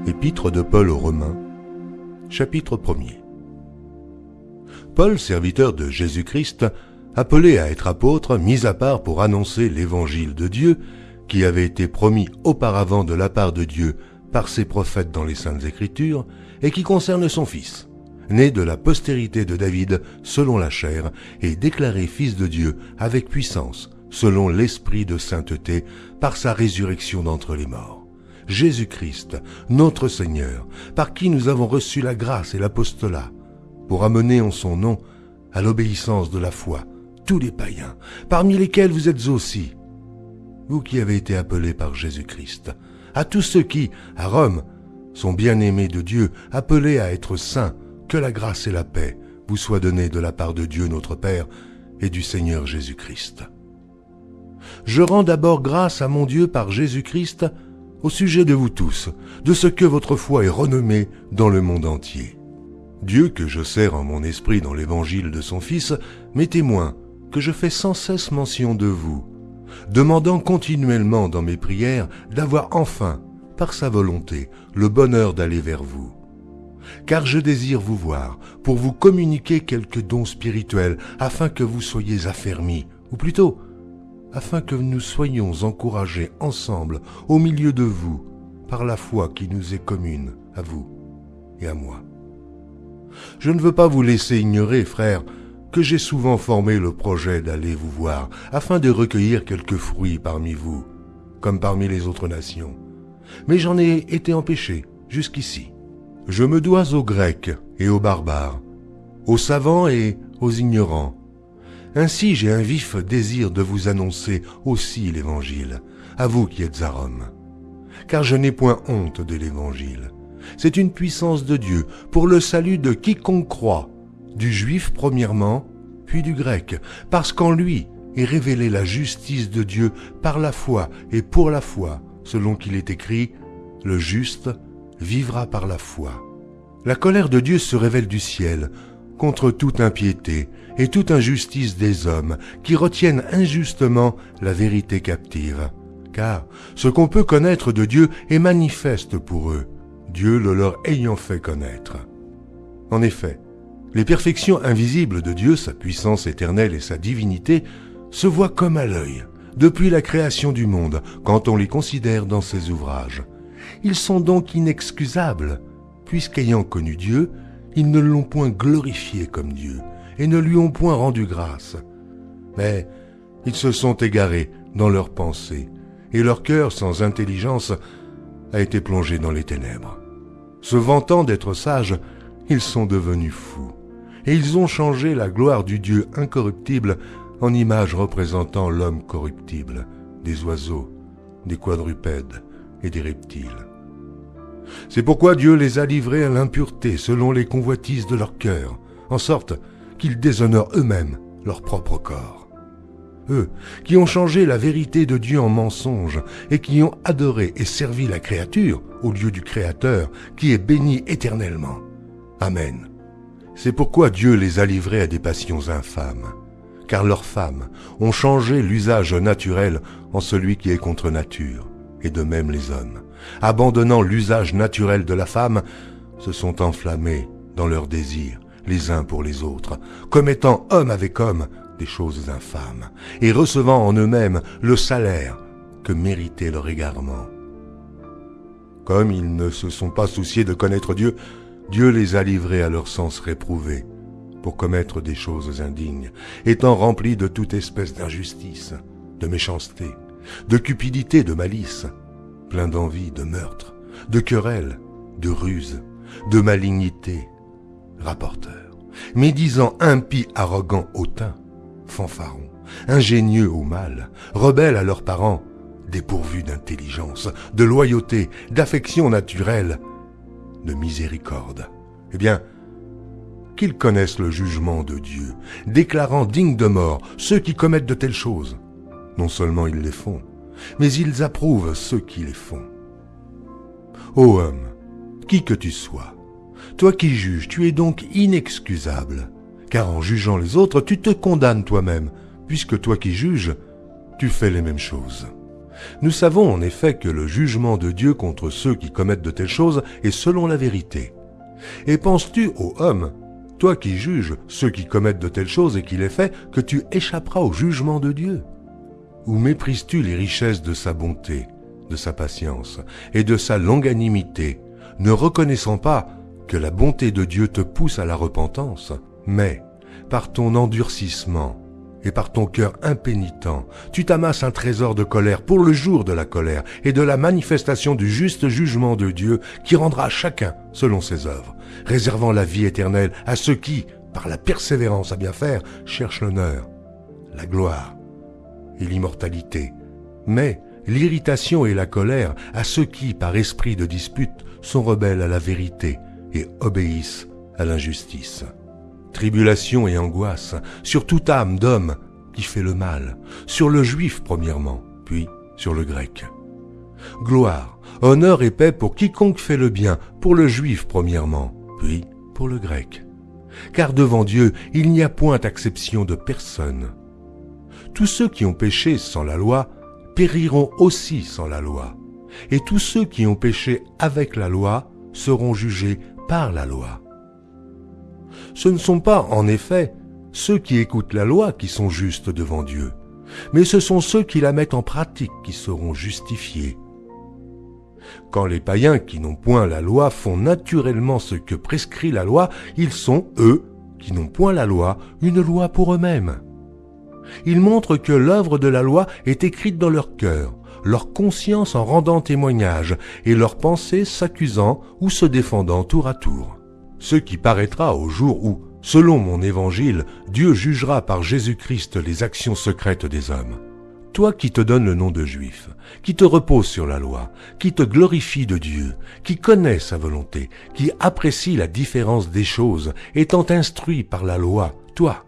Épître de Paul aux Romains, chapitre 1er. Paul, serviteur de Jésus-Christ, appelé à être apôtre, mis à part pour annoncer l'évangile de Dieu, qui avait été promis auparavant de la part de Dieu par ses prophètes dans les Saintes Écritures, et qui concerne son Fils, né de la postérité de David selon la chair, et déclaré Fils de Dieu avec puissance, selon l'Esprit de sainteté, par sa résurrection d'entre les morts. Jésus-Christ, notre Seigneur, par qui nous avons reçu la grâce et l'apostolat, pour amener en son nom à l'obéissance de la foi tous les païens, parmi lesquels vous êtes aussi, vous qui avez été appelés par Jésus-Christ, à tous ceux qui, à Rome, sont bien-aimés de Dieu, appelés à être saints, que la grâce et la paix vous soient données de la part de Dieu notre Père et du Seigneur Jésus-Christ. Je rends d'abord grâce à mon Dieu par Jésus-Christ au sujet de vous tous, de ce que votre foi est renommée dans le monde entier. Dieu que je sers en mon esprit dans l'évangile de son Fils m'est témoin que je fais sans cesse mention de vous, demandant continuellement dans mes prières d'avoir enfin, par sa volonté, le bonheur d'aller vers vous. Car je désire vous voir pour vous communiquer quelques dons spirituels afin que vous soyez affermis, ou plutôt, afin que nous soyons encouragés ensemble au milieu de vous par la foi qui nous est commune à vous et à moi. Je ne veux pas vous laisser ignorer, frères, que j'ai souvent formé le projet d'aller vous voir afin de recueillir quelques fruits parmi vous, comme parmi les autres nations. Mais j'en ai été empêché jusqu'ici. Je me dois aux Grecs et aux barbares, aux savants et aux ignorants. Ainsi j'ai un vif désir de vous annoncer aussi l'Évangile, à vous qui êtes à Rome. Car je n'ai point honte de l'Évangile. C'est une puissance de Dieu pour le salut de quiconque croit, du juif premièrement, puis du grec, parce qu'en lui est révélée la justice de Dieu par la foi et pour la foi, selon qu'il est écrit, « Le juste vivra par la foi ». La colère de Dieu se révèle du ciel contre toute impiété et toute injustice des hommes qui retiennent injustement la vérité captive. Car ce qu'on peut connaître de Dieu est manifeste pour eux, Dieu le leur ayant fait connaître. En effet, les perfections invisibles de Dieu, sa puissance éternelle et sa divinité, se voient comme à l'œil, depuis la création du monde, quand on les considère dans ses ouvrages. Ils sont donc inexcusables, puisqu'ayant connu Dieu, ils ne l'ont point glorifié comme Dieu, et ne lui ont point rendu grâce. Mais ils se sont égarés dans leurs pensées, et leur cœur sans intelligence a été plongé dans les ténèbres. Se vantant d'être sages, ils sont devenus fous, et ils ont changé la gloire du Dieu incorruptible en image représentant l'homme corruptible, des oiseaux, des quadrupèdes et des reptiles. C'est pourquoi Dieu les a livrés à l'impureté selon les convoitises de leur cœur, en sorte qu'ils déshonorent eux-mêmes leur propre corps. Eux, qui ont changé la vérité de Dieu en mensonge et qui ont adoré et servi la créature au lieu du Créateur, qui est béni éternellement. Amen. C'est pourquoi Dieu les a livrés à des passions infâmes, car leurs femmes ont changé l'usage naturel en celui qui est contre nature, et de même les hommes, abandonnant l'usage naturel de la femme, se sont enflammés dans leurs désirs les uns pour les autres, commettant homme avec homme des choses infâmes, et recevant en eux-mêmes le salaire que méritait leur égarement. Comme ils ne se sont pas souciés de connaître Dieu, Dieu les a livrés à leur sens réprouvé, pour commettre des choses indignes, étant remplis de toute espèce d'injustice, de méchanceté, de cupidité, de malice, plein d'envie, de meurtre, de querelle, de ruse, de malignité, rapporteurs, médisants, impies, arrogants, hautains, fanfarons, ingénieux au mal, rebelles à leurs parents, dépourvus d'intelligence, de loyauté, d'affection naturelle, de miséricorde. Eh bien, qu'ils connaissent le jugement de Dieu, déclarant dignes de mort ceux qui commettent de telles choses. Non seulement ils les font, mais ils approuvent ceux qui les font. Ô homme, qui que tu sois, toi qui juges, tu es donc inexcusable, car en jugeant les autres, tu te condamnes toi-même, puisque toi qui juges, tu fais les mêmes choses. Nous savons en effet que le jugement de Dieu contre ceux qui commettent de telles choses est selon la vérité. Et penses-tu, ô homme, toi qui juges ceux qui commettent de telles choses et qui les fais, que tu échapperas au jugement de Dieu? Ou méprises-tu les richesses de sa bonté, de sa patience et de sa longanimité, ne reconnaissant pas que la bonté de Dieu te pousse à la repentance, mais par ton endurcissement et par ton cœur impénitent, tu t'amasses un trésor de colère pour le jour de la colère et de la manifestation du juste jugement de Dieu qui rendra chacun selon ses œuvres, réservant la vie éternelle à ceux qui, par la persévérance à bien faire, cherchent l'honneur, la gloire et l'immortalité, mais l'irritation et la colère à ceux qui, par esprit de dispute, sont rebelles à la vérité et obéissent à l'injustice. Tribulation et angoisse sur toute âme d'homme qui fait le mal, sur le juif premièrement, puis sur le grec. Gloire, honneur et paix pour quiconque fait le bien, pour le juif premièrement, puis pour le grec. Car devant Dieu, il n'y a point d'acception de personne. Tous ceux qui ont péché sans la loi périront aussi sans la loi, et tous ceux qui ont péché avec la loi seront jugés par la loi. Ce ne sont pas, en effet, ceux qui écoutent la loi qui sont justes devant Dieu, mais ce sont ceux qui la mettent en pratique qui seront justifiés. Quand les païens qui n'ont point la loi font naturellement ce que prescrit la loi, ils sont, eux, qui n'ont point la loi, une loi pour eux-mêmes. Ils montrent que l'œuvre de la loi est écrite dans leur cœur, leur conscience en rendant témoignage, et leurs pensées s'accusant ou se défendant tour à tour. Ce qui paraîtra au jour où, selon mon évangile, Dieu jugera par Jésus-Christ les actions secrètes des hommes. Toi qui te donnes le nom de juif, qui te repose sur la loi, qui te glorifie de Dieu, qui connais sa volonté, qui apprécie la différence des choses, étant instruit par la loi, toi,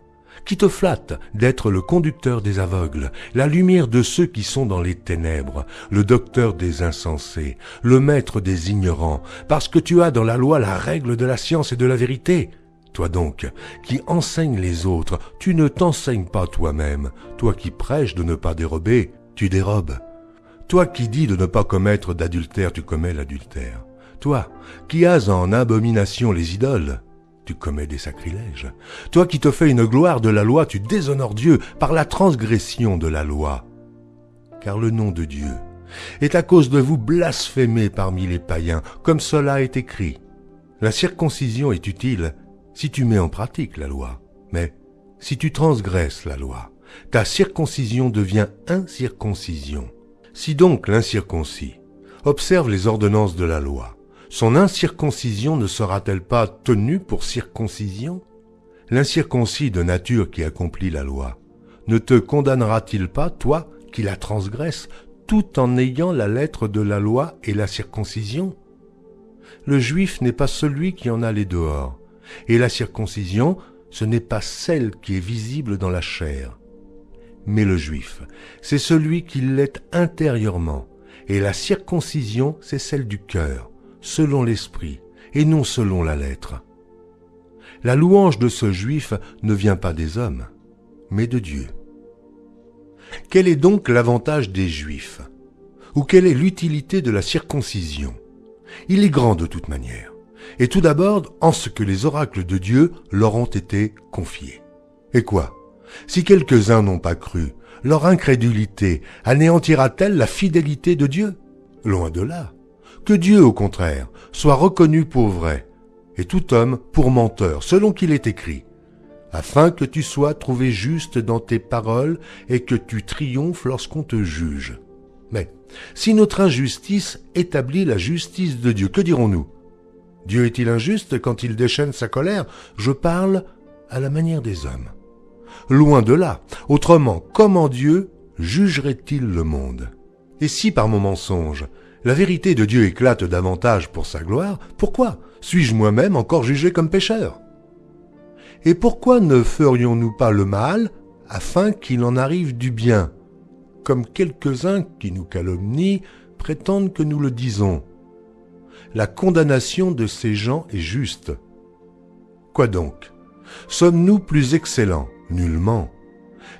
qui te flatte d'être le conducteur des aveugles, la lumière de ceux qui sont dans les ténèbres, le docteur des insensés, le maître des ignorants, parce que tu as dans la loi la règle de la science et de la vérité. Toi donc, qui enseignes les autres, tu ne t'enseignes pas toi-même. Toi qui prêches de ne pas dérober, tu dérobes. Toi qui dis de ne pas commettre d'adultère, tu commets l'adultère. Toi qui as en abomination les idoles, tu commets des sacrilèges. Toi qui te fais une gloire de la loi, tu déshonores Dieu par la transgression de la loi. Car le nom de Dieu est à cause de vous blasphémé parmi les païens, comme cela est écrit. La circoncision est utile si tu mets en pratique la loi, mais si tu transgresses la loi, ta circoncision devient incirconcision. Si donc l'incirconcis observe les ordonnances de la loi, son incirconcision ne sera-t-elle pas tenue pour circoncision? L'incirconcis de nature qui accomplit la loi ne te condamnera-t-il pas, toi, qui la transgresses, tout en ayant la lettre de la loi et la circoncision? Le juif n'est pas celui qui en a les dehors, et la circoncision, ce n'est pas celle qui est visible dans la chair. Mais le juif, c'est celui qui l'est intérieurement, et la circoncision, c'est celle du cœur, selon l'esprit, et non selon la lettre. La louange de ce juif ne vient pas des hommes, mais de Dieu. Quel est donc l'avantage des juifs? Ou quelle est l'utilité de la circoncision? Il est grand de toute manière, et tout d'abord en ce que les oracles de Dieu leur ont été confiés. Et quoi? Si quelques-uns n'ont pas cru, leur incrédulité anéantira-t-elle la fidélité de Dieu? Loin de là. Que Dieu, au contraire, soit reconnu pour vrai, et tout homme pour menteur, selon qu'il est écrit, afin que tu sois trouvé juste dans tes paroles et que tu triomphes lorsqu'on te juge. Mais si notre injustice établit la justice de Dieu, que dirons-nous? Dieu est-il injuste quand il déchaîne sa colère? Je parle à la manière des hommes. Loin de là. Autrement, comment Dieu jugerait-il le monde? Et si par mon mensonge, la vérité de Dieu éclate davantage pour sa gloire, pourquoi suis-je moi-même encore jugé comme pécheur? Et pourquoi ne ferions-nous pas le mal afin qu'il en arrive du bien, comme quelques-uns qui nous calomnient prétendent que nous le disons? La condamnation de ces gens est juste. Quoi donc? Sommes-nous plus excellents? Nullement,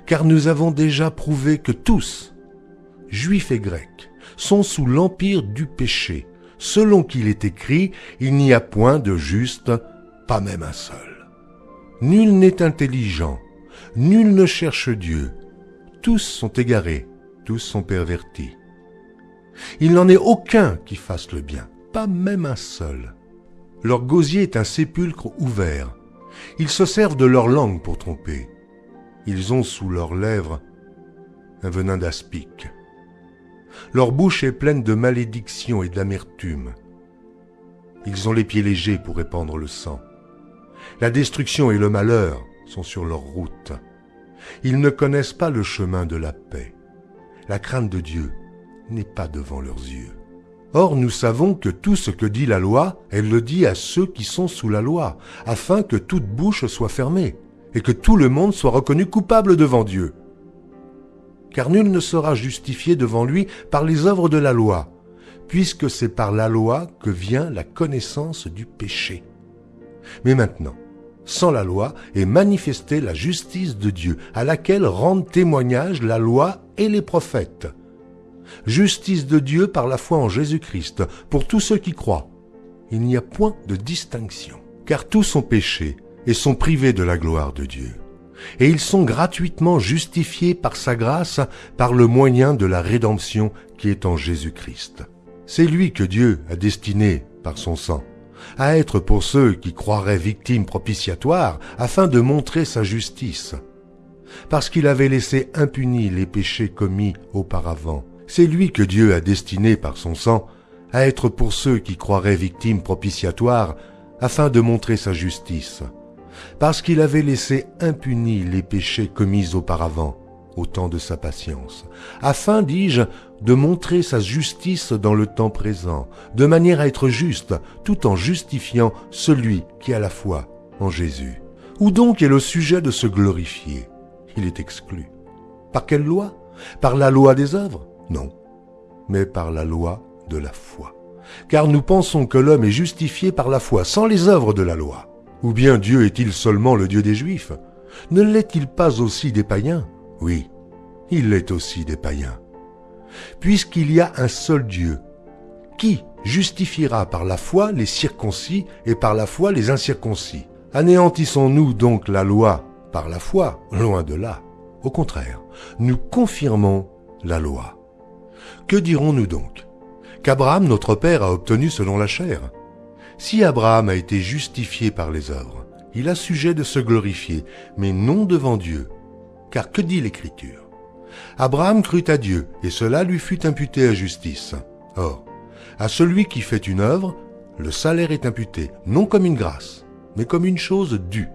car nous avons déjà prouvé que tous, Juifs et Grecs, sont sous l'empire du péché. Selon qu'il est écrit, il n'y a point de juste, pas même un seul. Nul n'est intelligent, nul ne cherche Dieu. Tous sont égarés, tous sont pervertis. Il n'en est aucun qui fasse le bien, pas même un seul. Leur gosier est un sépulcre ouvert. Ils se servent de leur langue pour tromper. Ils ont sous leurs lèvres un venin d'aspic. Leur bouche est pleine de malédiction et d'amertume. Ils ont les pieds légers pour répandre le sang. La destruction et le malheur sont sur leur route. Ils ne connaissent pas le chemin de la paix. La crainte de Dieu n'est pas devant leurs yeux. Or, nous savons que tout ce que dit la loi, elle le dit à ceux qui sont sous la loi, afin que toute bouche soit fermée, et que tout le monde soit reconnu coupable devant Dieu. Car nul ne sera justifié devant lui par les œuvres de la loi, puisque c'est par la loi que vient la connaissance du péché. Mais maintenant, sans la loi est manifestée la justice de Dieu, à laquelle rendent témoignage la loi et les prophètes. Justice de Dieu par la foi en Jésus-Christ, pour tous ceux qui croient. Il n'y a point de distinction, car tous sont péchés et sont privés de la gloire de Dieu. Et ils sont gratuitement justifiés par sa grâce, par le moyen de la rédemption qui est en Jésus-Christ. C'est lui que Dieu a destiné, par son sang, à être pour ceux qui croiraient victimes propitiatoires, afin de montrer sa justice. Parce qu'il avait laissé impunis les péchés commis auparavant, c'est lui que Dieu a destiné par son sang à être pour ceux qui croiraient victimes propitiatoires, afin de montrer sa justice. Parce qu'il avait laissé impunis les péchés commis auparavant, au temps de sa patience, afin, dis-je, de montrer sa justice dans le temps présent, de manière à être juste, tout en justifiant celui qui a la foi en Jésus. Où donc est le sujet de se glorifier? Il est exclu. Par quelle loi? Par la loi des œuvres? Non, mais par la loi de la foi. Car nous pensons que l'homme est justifié par la foi, sans les œuvres de la loi. Ou bien Dieu est-il seulement le Dieu des Juifs? Ne l'est-il pas aussi des païens? Oui, il l'est aussi des païens. Puisqu'il y a un seul Dieu, qui justifiera par la foi les circoncis et par la foi les incirconcis? Anéantissons-nous donc la loi par la foi? Loin de là. Au contraire, nous confirmons la loi. Que dirons-nous donc? Qu'Abraham, notre père, a obtenu selon la chair. Si Abraham a été justifié par les œuvres, il a sujet de se glorifier, mais non devant Dieu. Car que dit l'Écriture? Abraham crut à Dieu, et cela lui fut imputé à justice. Or, à celui qui fait une œuvre, le salaire est imputé, non comme une grâce, mais comme une chose due.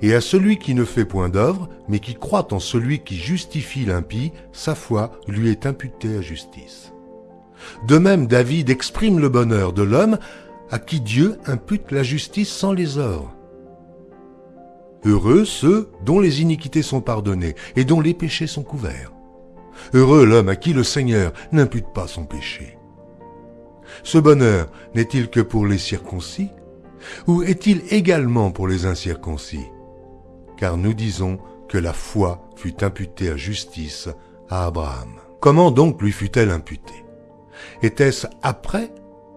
Et à celui qui ne fait point d'œuvre, mais qui croit en celui qui justifie l'impie, sa foi lui est imputée à justice. De même, David exprime le bonheur de l'homme à qui Dieu impute la justice sans les œuvres. Heureux ceux dont les iniquités sont pardonnées et dont les péchés sont couverts. Heureux l'homme à qui le Seigneur n'impute pas son péché. Ce bonheur n'est-il que pour les circoncis, ou est-il également pour les incirconcis? Car nous disons que la foi fut imputée à justice à Abraham. Comment donc lui fut-elle imputée? Était-ce après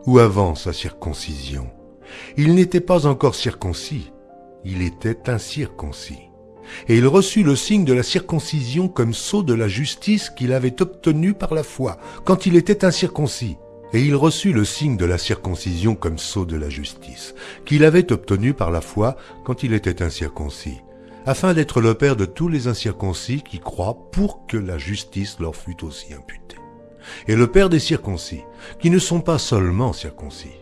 ou avant sa circoncision? Il n'était pas encore circoncis, il était incirconcis. Et il reçut le signe de la circoncision comme sceau de la justice qu'il avait obtenu par la foi, quand il était incirconcis. Et il reçut le signe de la circoncision comme sceau de la justice, qu'il avait obtenu par la foi quand il était incirconcis, afin d'être le père de tous les incirconcis qui croient, pour que la justice leur fût aussi imputée. Et le père des circoncis, qui ne sont pas seulement circoncis,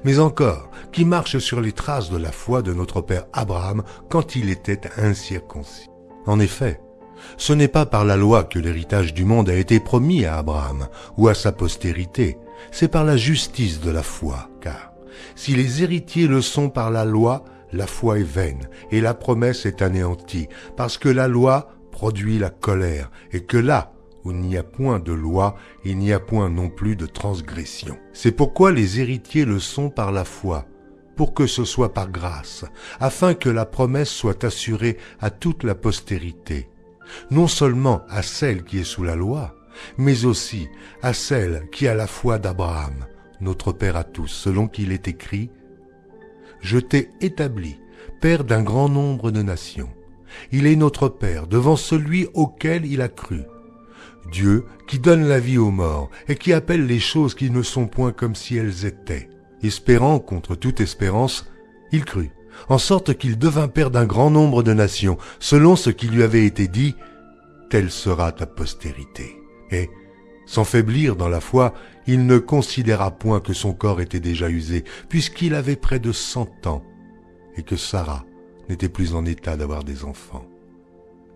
mais encore qui marchent sur les traces de la foi de notre père Abraham quand il était incirconcis. En effet, ce n'est pas par la loi que l'héritage du monde a été promis à Abraham ou à sa postérité, c'est par la justice de la foi, car si les héritiers le sont par la loi, la foi est vaine et la promesse est anéantie, parce que la loi produit la colère, et que là où il n'y a point de loi, il n'y a point non plus de transgression. C'est pourquoi les héritiers le sont par la foi, pour que ce soit par grâce, afin que la promesse soit assurée à toute la postérité, non seulement à celle qui est sous la loi, mais aussi à celle qui a la foi d'Abraham, notre Père à tous, selon qu'il est écrit « Je t'ai établi, Père d'un grand nombre de nations. Il est notre Père devant celui auquel il a cru. Dieu qui donne la vie aux morts et qui appelle les choses qui ne sont point comme si elles étaient. » Espérant contre toute espérance, il crut, en sorte qu'il devint père d'un grand nombre de nations, selon ce qui lui avait été dit, « Telle sera ta postérité. » Et, sans faiblir dans la foi, il ne considéra point que son corps était déjà usé, puisqu'il avait près de 100 ans, et que Sarah n'était plus en état d'avoir des enfants.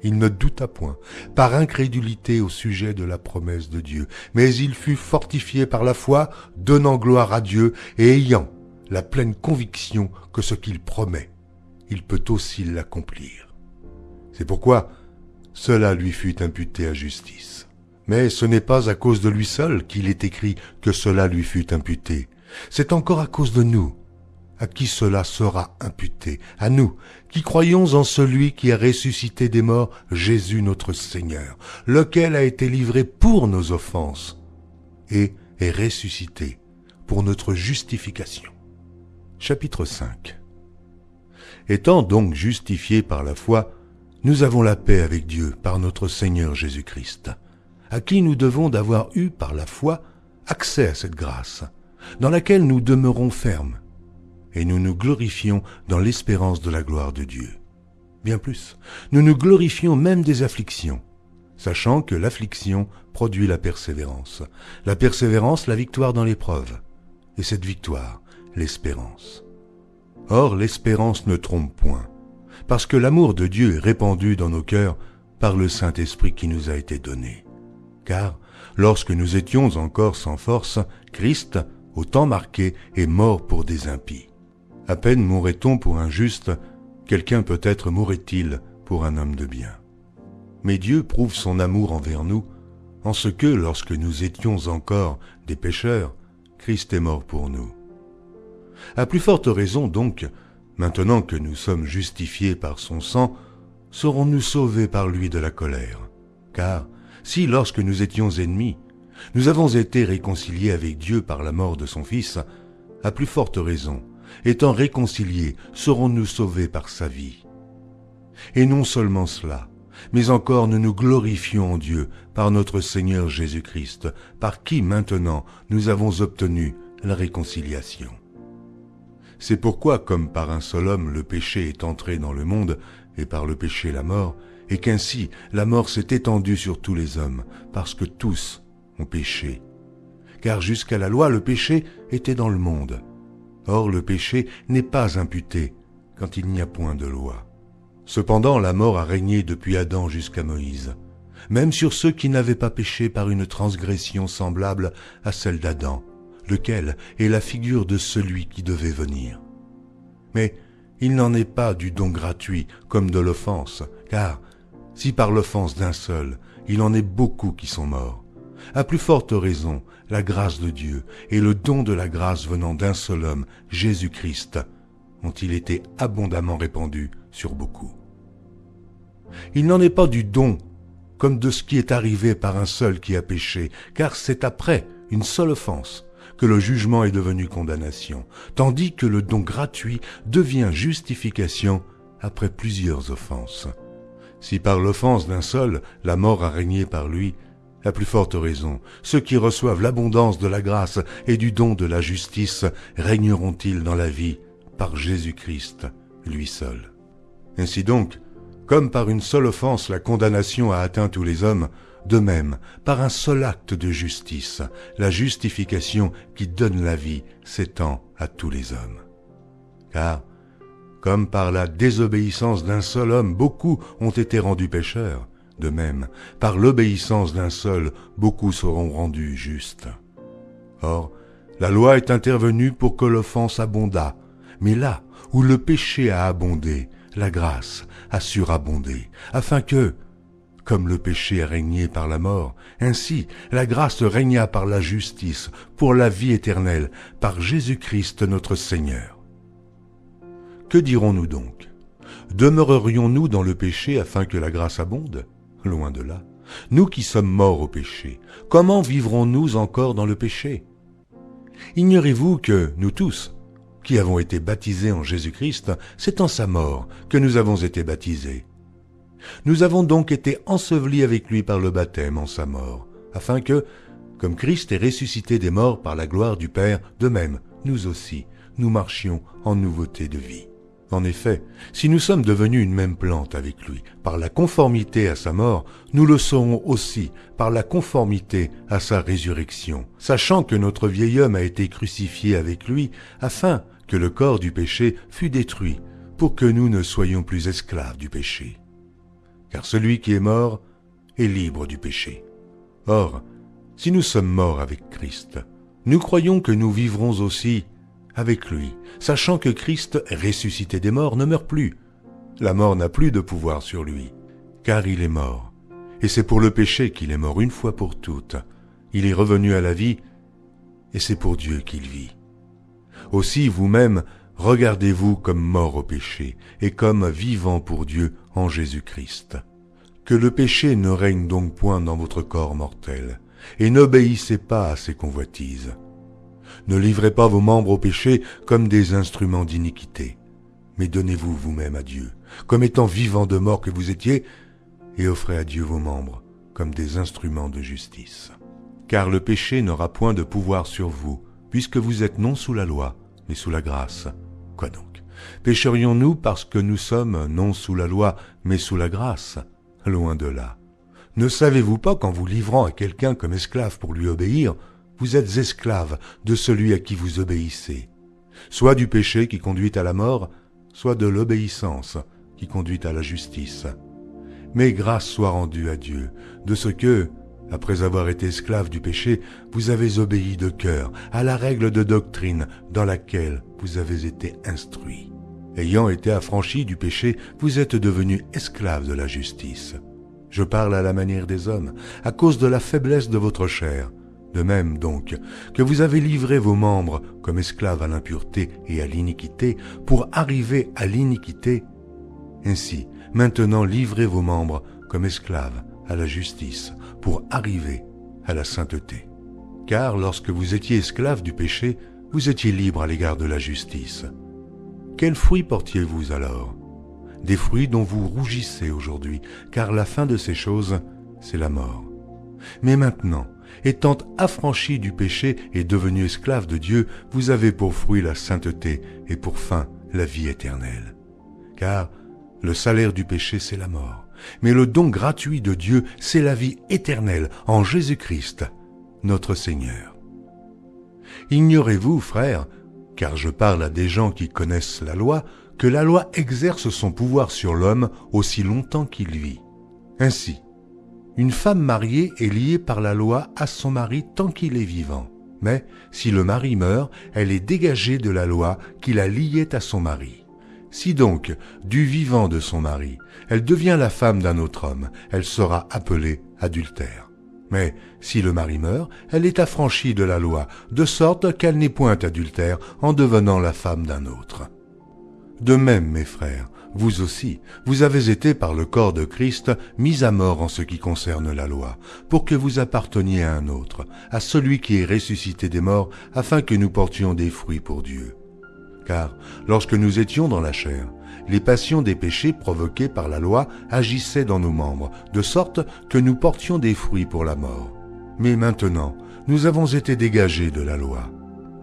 Il ne douta point, par incrédulité au sujet de la promesse de Dieu, mais il fut fortifié par la foi, donnant gloire à Dieu et ayant la pleine conviction que ce qu'il promet, il peut aussi l'accomplir. C'est pourquoi cela lui fut imputé à justice. Mais ce n'est pas à cause de lui seul qu'il est écrit que cela lui fut imputé. C'est encore à cause de nous, à qui cela sera imputé, à nous, qui croyons en celui qui a ressuscité des morts, Jésus notre Seigneur, lequel a été livré pour nos offenses et est ressuscité pour notre justification. Chapitre 5. Étant donc justifiés par la foi, nous avons la paix avec Dieu par notre Seigneur Jésus-Christ, à qui nous devons d'avoir eu par la foi accès à cette grâce, dans laquelle nous demeurons fermes, et nous nous glorifions dans l'espérance de la gloire de Dieu. Bien plus, nous nous glorifions même des afflictions, sachant que l'affliction produit la persévérance la victoire dans l'épreuve, et cette victoire, l'espérance. Or, l'espérance ne trompe point, parce que l'amour de Dieu est répandu dans nos cœurs par le Saint-Esprit qui nous a été donné. Car, lorsque nous étions encore sans force, Christ, au temps marqué, est mort pour des impies. À peine mourrait-on pour un juste, quelqu'un peut-être mourrait-il pour un homme de bien. Mais Dieu prouve son amour envers nous, en ce que, lorsque nous étions encore des pécheurs, Christ est mort pour nous. À plus forte raison donc, maintenant que nous sommes justifiés par son sang, serons-nous sauvés par lui de la colère. Car, si lorsque nous étions ennemis, nous avons été réconciliés avec Dieu par la mort de son Fils, à plus forte raison, étant réconciliés, serons-nous sauvés par sa vie. Et non seulement cela, mais encore nous nous glorifions en Dieu par notre Seigneur Jésus-Christ, par qui maintenant nous avons obtenu la réconciliation. C'est pourquoi, comme par un seul homme le péché est entré dans le monde, et par le péché la mort, et qu'ainsi la mort s'est étendue sur tous les hommes, parce que tous ont péché. Car jusqu'à la loi, le péché était dans le monde. Or le péché n'est pas imputé quand il n'y a point de loi. Cependant la mort a régné depuis Adam jusqu'à Moïse, même sur ceux qui n'avaient pas péché par une transgression semblable à celle d'Adam, lequel est la figure de celui qui devait venir. Mais il n'en est pas du don gratuit comme de l'offense, car si par l'offense d'un seul, il en est beaucoup qui sont morts, à plus forte raison, la grâce de Dieu et le don de la grâce venant d'un seul homme, Jésus-Christ, ont-ils été abondamment répandus sur beaucoup. Il n'en est pas du don comme de ce qui est arrivé par un seul qui a péché, car c'est après une seule offense que le jugement est devenu condamnation, tandis que le don gratuit devient justification après plusieurs offenses. Si par l'offense d'un seul, la mort a régné par lui, à plus forte raison, ceux qui reçoivent l'abondance de la grâce et du don de la justice régneront-ils dans la vie par Jésus-Christ, lui seul. Ainsi donc, comme par une seule offense la condamnation a atteint tous les hommes, de même, par un seul acte de justice, la justification qui donne la vie s'étend à tous les hommes. Car, comme par la désobéissance d'un seul homme beaucoup ont été rendus pécheurs, de même, par l'obéissance d'un seul, beaucoup seront rendus justes. Or, la loi est intervenue pour que l'offense abondât, mais là où le péché a abondé, la grâce a surabondé, afin que, comme le péché a régné par la mort, ainsi la grâce régna par la justice, pour la vie éternelle, par Jésus-Christ notre Seigneur. Que dirons-nous donc? Demeurerions-nous dans le péché afin que la grâce abonde? Loin de là. Nous qui sommes morts au péché, comment vivrons-nous encore dans le péché? Ignorez-vous que nous tous, qui avons été baptisés en Jésus-Christ, c'est en sa mort que nous avons été baptisés. Nous avons donc été ensevelis avec lui par le baptême en sa mort, afin que, comme Christ est ressuscité des morts par la gloire du Père, de même, nous aussi, nous marchions en nouveauté de vie. En effet, si nous sommes devenus une même plante avec lui, par la conformité à sa mort, nous le serons aussi par la conformité à sa résurrection, sachant que notre vieil homme a été crucifié avec lui, afin que le corps du péché fût détruit, pour que nous ne soyons plus esclaves du péché. Car celui qui est mort est libre du péché. Or, si nous sommes morts avec Christ, nous croyons que nous vivrons aussi avec lui, sachant que Christ, ressuscité des morts, ne meurt plus. La mort n'a plus de pouvoir sur lui, car il est mort. Et c'est pour le péché qu'il est mort une fois pour toutes. Il est revenu à la vie, et c'est pour Dieu qu'il vit. Aussi vous-même, regardez-vous comme morts au péché, et comme vivants pour Dieu en Jésus-Christ. Que le péché ne règne donc point dans votre corps mortel, et n'obéissez pas à ses convoitises. Ne livrez pas vos membres au péché comme des instruments d'iniquité, mais donnez-vous vous-même à Dieu, comme étant vivants de mort que vous étiez, et offrez à Dieu vos membres comme des instruments de justice. Car le péché n'aura point de pouvoir sur vous, puisque vous êtes non sous la loi, mais sous la grâce. Quoi donc? Pécherions-nous parce que nous sommes non sous la loi, mais sous la grâce? Loin de là. Ne savez-vous pas qu'en vous livrant à quelqu'un comme esclave pour lui obéir, vous êtes esclave de celui à qui vous obéissez, soit du péché qui conduit à la mort, soit de l'obéissance qui conduit à la justice. Mais grâce soit rendue à Dieu, de ce que, après avoir été esclave du péché, vous avez obéi de cœur à la règle de doctrine dans laquelle vous avez été instruits. Ayant été affranchis du péché, vous êtes devenus esclaves de la justice. Je parle à la manière des hommes, à cause de la faiblesse de votre chair. De même donc que vous avez livré vos membres comme esclaves à l'impureté et à l'iniquité pour arriver à l'iniquité, ainsi maintenant livrez vos membres comme esclaves à la justice pour arriver à la sainteté. Car lorsque vous étiez esclaves du péché, vous étiez libres à l'égard de la justice. Quels fruits portiez-vous alors? Des fruits dont vous rougissez aujourd'hui, car la fin de ces choses, c'est la mort. Mais maintenant, étant affranchis du péché et devenus esclaves de Dieu, vous avez pour fruit la sainteté et pour fin la vie éternelle. Car le salaire du péché, c'est la mort, mais le don gratuit de Dieu, c'est la vie éternelle en Jésus-Christ, notre Seigneur. Ignorez-vous, frères, car je parle à des gens qui connaissent la loi, que la loi exerce son pouvoir sur l'homme aussi longtemps qu'il vit. Ainsi, une femme mariée est liée par la loi à son mari tant qu'il est vivant. Mais si le mari meurt, elle est dégagée de la loi qui la liait à son mari. Si donc, du vivant de son mari, elle devient la femme d'un autre homme, elle sera appelée adultère. Mais si le mari meurt, elle est affranchie de la loi, de sorte qu'elle n'est point adultère en devenant la femme d'un autre. De même, mes frères, vous aussi, vous avez été par le corps de Christ mis à mort en ce qui concerne la loi, pour que vous apparteniez à un autre, à celui qui est ressuscité des morts, afin que nous portions des fruits pour Dieu. Car, lorsque nous étions dans la chair, les passions des péchés provoqués par la loi agissaient dans nos membres, de sorte que nous portions des fruits pour la mort. Mais maintenant, nous avons été dégagés de la loi,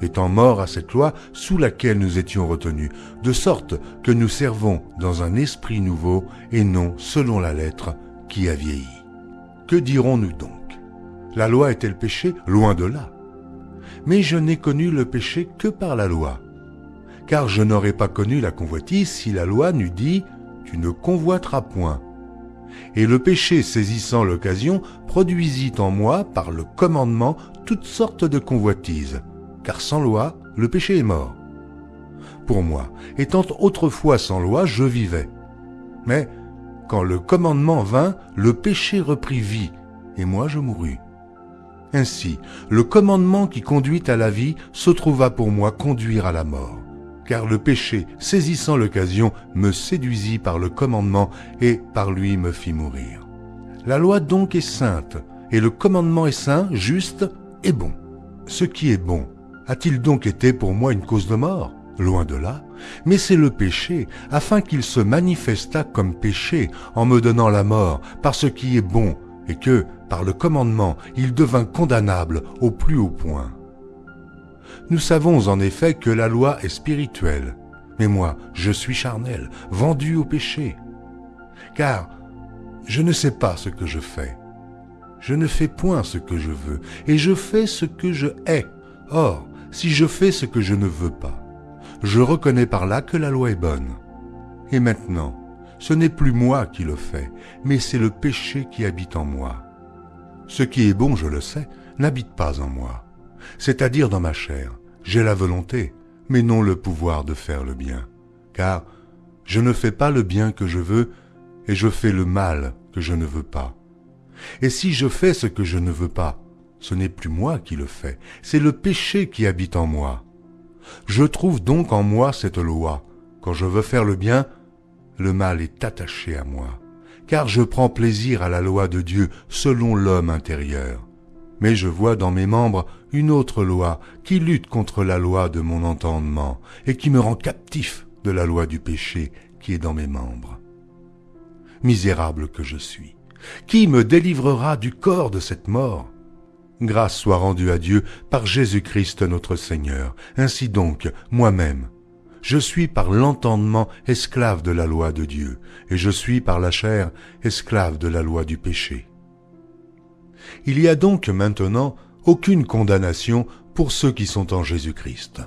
étant morts à cette loi sous laquelle nous étions retenus, de sorte que nous servons dans un esprit nouveau et non selon la lettre qui a vieilli. Que dirons-nous donc? La loi est-elle péché? Loin de là. Mais je n'ai connu le péché que par la loi. Car je n'aurais pas connu la convoitise si la loi n'eût dit « Tu ne convoiteras point ». Et le péché saisissant l'occasion produisit en moi, par le commandement, toutes sortes de convoitises. Car sans loi, le péché est mort. Pour moi, étant autrefois sans loi, je vivais. Mais quand le commandement vint, le péché reprit vie, et moi je mourus. Ainsi, le commandement qui conduit à la vie se trouva pour moi conduire à la mort. Car le péché, saisissant l'occasion, me séduisit par le commandement et par lui me fit mourir. La loi donc est sainte, et le commandement est saint, juste et bon. Ce qui est bon, a-t-il donc été pour moi une cause de mort? Loin de là, mais c'est le péché, afin qu'il se manifestât comme péché en me donnant la mort par ce qui est bon, et que, par le commandement, il devint condamnable au plus haut point. Nous savons en effet que la loi est spirituelle, mais moi, je suis charnel, vendu au péché. Car je ne sais pas ce que je fais. Je ne fais point ce que je veux, et je fais ce que je hais. Or, si je fais ce que je ne veux pas, je reconnais par là que la loi est bonne. Et maintenant, ce n'est plus moi qui le fais, mais c'est le péché qui habite en moi. Ce qui est bon, je le sais, n'habite pas en moi. C'est-à-dire dans ma chair, j'ai la volonté, mais non le pouvoir de faire le bien. Car je ne fais pas le bien que je veux, et je fais le mal que je ne veux pas. Et si je fais ce que je ne veux pas, ce n'est plus moi qui le fais, c'est le péché qui habite en moi. Je trouve donc en moi cette loi. Quand je veux faire le bien, le mal est attaché à moi, car je prends plaisir à la loi de Dieu selon l'homme intérieur. Mais je vois dans mes membres une autre loi qui lutte contre la loi de mon entendement et qui me rend captif de la loi du péché qui est dans mes membres. Misérable que je suis, qui me délivrera du corps de cette mort? Grâce soit rendue à Dieu par Jésus-Christ notre Seigneur. Ainsi donc, moi-même, je suis par l'entendement esclave de la loi de Dieu, et je suis par la chair esclave de la loi du péché. Il y a donc maintenant aucune condamnation pour ceux qui sont en Jésus-Christ.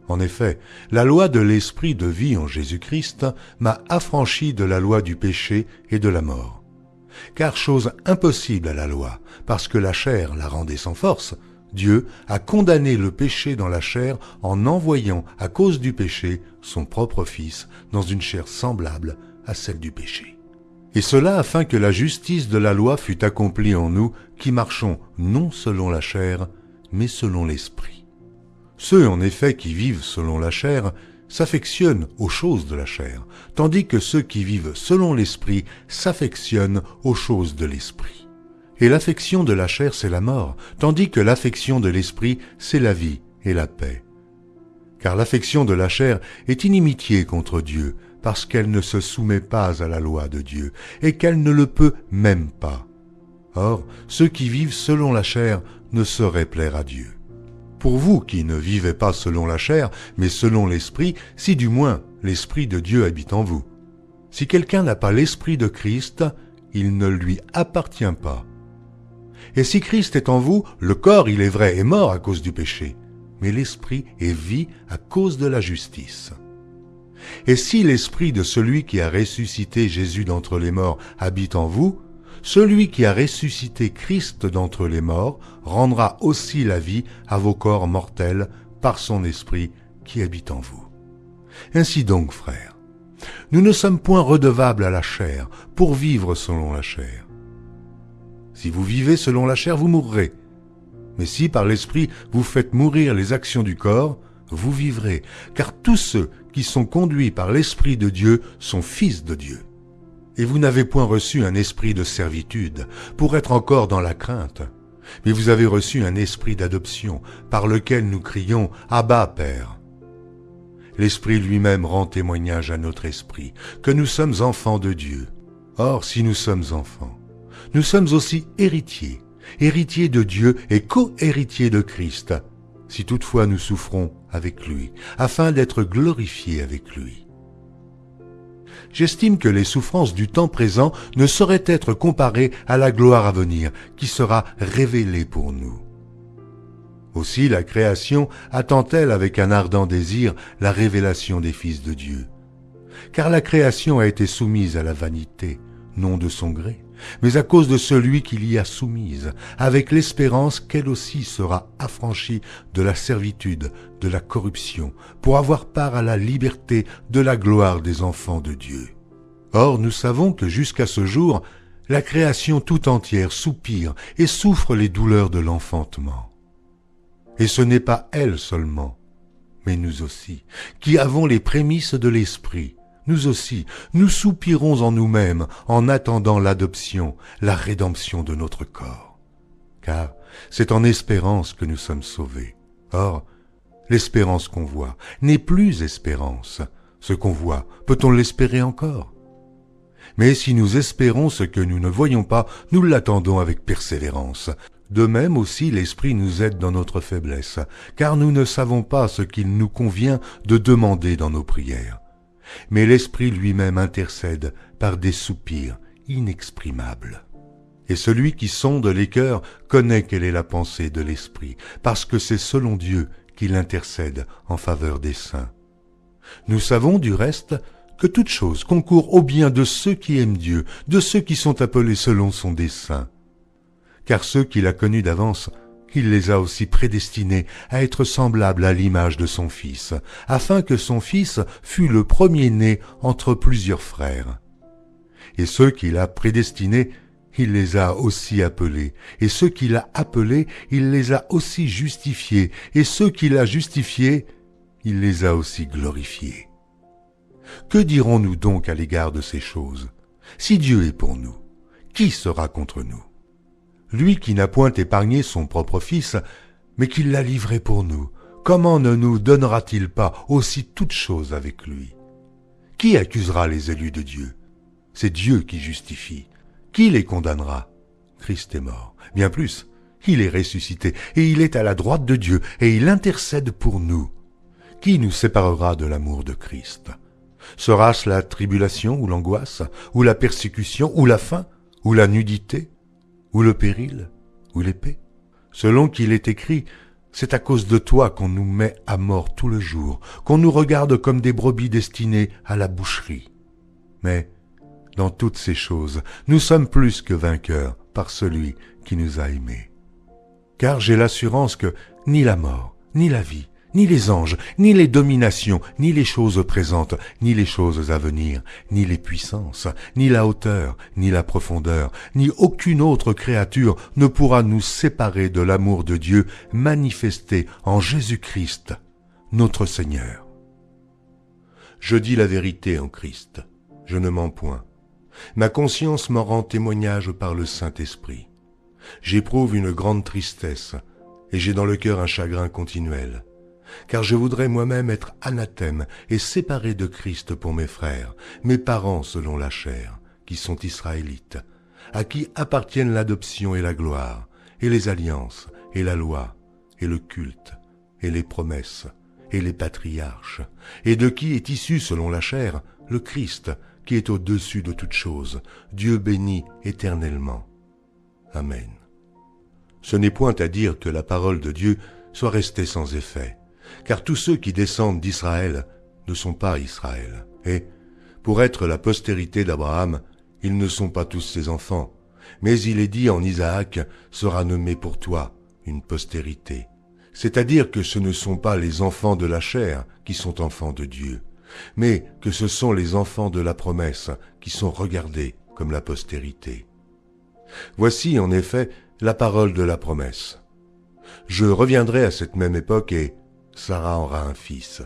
En effet, la loi de l'esprit de vie en Jésus-Christ m'a affranchi de la loi du péché et de la mort. Car chose impossible à la loi, parce que la chair la rendait sans force, Dieu a condamné le péché dans la chair en envoyant, à cause du péché, son propre Fils dans une chair semblable à celle du péché. Et cela afin que la justice de la loi fût accomplie en nous qui marchons non selon la chair, mais selon l'esprit. Ceux en effet qui vivent selon la chair s'affectionnent aux choses de la chair, tandis que ceux qui vivent selon l'esprit s'affectionnent aux choses de l'esprit. Et l'affection de la chair, c'est la mort, tandis que l'affection de l'esprit, c'est la vie et la paix. Car l'affection de la chair est inimitié contre Dieu, parce qu'elle ne se soumet pas à la loi de Dieu, et qu'elle ne le peut même pas. Or, ceux qui vivent selon la chair ne sauraient plaire à Dieu. Pour vous qui ne vivez pas selon la chair, mais selon l'esprit, si du moins l'esprit de Dieu habite en vous. Si quelqu'un n'a pas l'esprit de Christ, il ne lui appartient pas. Et si Christ est en vous, le corps, il est vrai, est mort à cause du péché, mais l'esprit est vie à cause de la justice. Et si l'esprit de celui qui a ressuscité Jésus d'entre les morts habite en vous, celui qui a ressuscité Christ d'entre les morts rendra aussi la vie à vos corps mortels par son esprit qui habite en vous. Ainsi donc, frères, nous ne sommes point redevables à la chair pour vivre selon la chair. Si vous vivez selon la chair, vous mourrez. Mais si par l'esprit vous faites mourir les actions du corps, vous vivrez, car tous ceux qui sont conduits par l'Esprit de Dieu sont fils de Dieu. Et vous n'avez point reçu un esprit de servitude pour être encore dans la crainte, mais vous avez reçu un esprit d'adoption par lequel nous crions « Abba, Père ». L'Esprit lui-même rend témoignage à notre esprit que nous sommes enfants de Dieu. Or, si nous sommes enfants, nous sommes aussi héritiers, héritiers de Dieu et co-héritiers de Christ, si toutefois nous souffrons avec lui, afin d'être glorifiés avec lui. J'estime que les souffrances du temps présent ne sauraient être comparées à la gloire à venir, qui sera révélée pour nous. Aussi la création attend-elle avec un ardent désir la révélation des fils de Dieu. Car la création a été soumise à la vanité, non de son gré, mais à cause de celui qui l'y a soumise, avec l'espérance qu'elle aussi sera affranchie de la servitude, de la corruption, pour avoir part à la liberté de la gloire des enfants de Dieu. Or, nous savons que jusqu'à ce jour, la création tout entière soupire et souffre les douleurs de l'enfantement. Et ce n'est pas elle seulement, mais nous aussi, qui avons les prémices de l'Esprit, nous aussi, nous soupirons en nous-mêmes en attendant l'adoption, la rédemption de notre corps. Car c'est en espérance que nous sommes sauvés. Or, l'espérance qu'on voit n'est plus espérance. Ce qu'on voit, peut-on l'espérer encore? Mais si nous espérons ce que nous ne voyons pas, nous l'attendons avec persévérance. De même aussi l'Esprit nous aide dans notre faiblesse, car nous ne savons pas ce qu'il nous convient de demander dans nos prières. Mais l'Esprit lui-même intercède par des soupirs inexprimables. Et celui qui sonde les cœurs connaît quelle est la pensée de l'Esprit, parce que c'est selon Dieu qu'il intercède en faveur des saints. Nous savons du reste que toute chose concourt au bien de ceux qui aiment Dieu, de ceux qui sont appelés selon son dessein. Car ceux qu'il a connus d'avance, il les a aussi prédestinés à être semblables à l'image de son Fils, afin que son Fils fût le premier-né entre plusieurs frères. Et ceux qu'il a prédestinés, il les a aussi appelés, et ceux qu'il a appelés, il les a aussi justifiés, et ceux qu'il a justifiés, il les a aussi glorifiés. Que dirons-nous donc à l'égard de ces choses? Si Dieu est pour nous, qui sera contre nous? Lui qui n'a point épargné son propre Fils, mais qui l'a livré pour nous, comment ne nous donnera-t-il pas aussi toutes choses avec lui? Qui accusera les élus de Dieu? C'est Dieu qui justifie. Qui les condamnera? Christ est mort. Bien plus, il est ressuscité, et il est à la droite de Dieu, et il intercède pour nous. Qui nous séparera de l'amour de Christ? Sera-ce la tribulation ou l'angoisse, ou la persécution, ou la faim, ou la nudité, ou le péril, ou l'épée? Selon qu'il est écrit, c'est à cause de toi qu'on nous met à mort tout le jour, qu'on nous regarde comme des brebis destinées à la boucherie. Mais, dans toutes ces choses, nous sommes plus que vainqueurs par celui qui nous a aimés. Car j'ai l'assurance que ni la mort, ni la vie, ni les anges, ni les dominations, ni les choses présentes, ni les choses à venir, ni les puissances, ni la hauteur, ni la profondeur, ni aucune autre créature ne pourra nous séparer de l'amour de Dieu manifesté en Jésus-Christ, notre Seigneur. Je dis la vérité en Christ, je ne mens point. Ma conscience m'en rend témoignage par le Saint-Esprit. J'éprouve une grande tristesse, et j'ai dans le cœur un chagrin continuel. Car je voudrais moi-même être anathème et séparé de Christ pour mes frères, mes parents selon la chair, qui sont israélites, à qui appartiennent l'adoption et la gloire, et les alliances, et la loi, et le culte, et les promesses, et les patriarches, et de qui est issu selon la chair le Christ, qui est au-dessus de toutes choses, Dieu béni éternellement. Amen. Ce n'est point à dire que la parole de Dieu soit restée sans effet, car tous ceux qui descendent d'Israël ne sont pas Israël. Et, pour être la postérité d'Abraham, ils ne sont pas tous ses enfants. Mais il est dit en Isaac, sera nommé pour toi une postérité. C'est-à-dire que ce ne sont pas les enfants de la chair qui sont enfants de Dieu, mais que ce sont les enfants de la promesse qui sont regardés comme la postérité. Voici en effet la parole de la promesse. Je reviendrai à cette même époque et Sarah aura un fils.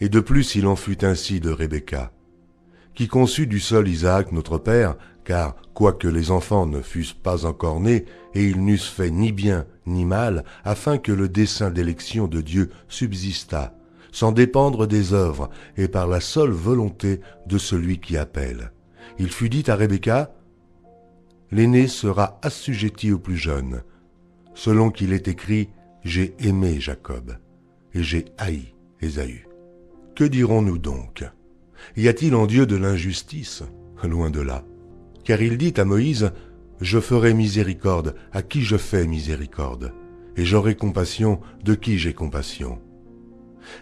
Et de plus il en fut ainsi de Rebecca, qui conçut du sol Isaac notre père, car quoique les enfants ne fussent pas encore nés, et ils n'eussent fait ni bien ni mal, afin que le dessein d'élection de Dieu subsistât, sans dépendre des œuvres, et par la seule volonté de celui qui appelle. Il fut dit à Rebecca, « L'aîné sera assujetti au plus jeune, selon qu'il est écrit, j'ai aimé Jacob, et j'ai haï Ésaü. » Que dirons-nous donc? Y a-t-il en Dieu de l'injustice? Loin de là. Car il dit à Moïse, « Je ferai miséricorde à qui je fais miséricorde, et j'aurai compassion de qui j'ai compassion. »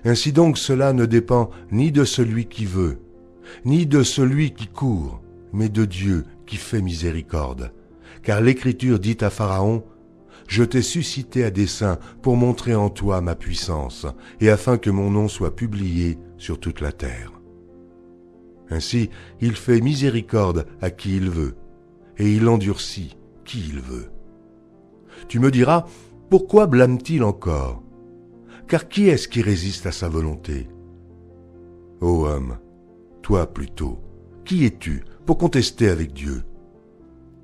Ainsi donc cela ne dépend ni de celui qui veut, ni de celui qui court, mais de Dieu qui fait miséricorde. Car l'Écriture dit à Pharaon, « Je t'ai suscité à dessein pour montrer en toi ma puissance, et afin que mon nom soit publié sur toute la terre. » Ainsi, il fait miséricorde à qui il veut, et il endurcit qui il veut. Tu me diras, pourquoi blâme-t-il encore? Car qui est-ce qui résiste à sa volonté? Ô homme, toi plutôt, qui es-tu pour contester avec Dieu?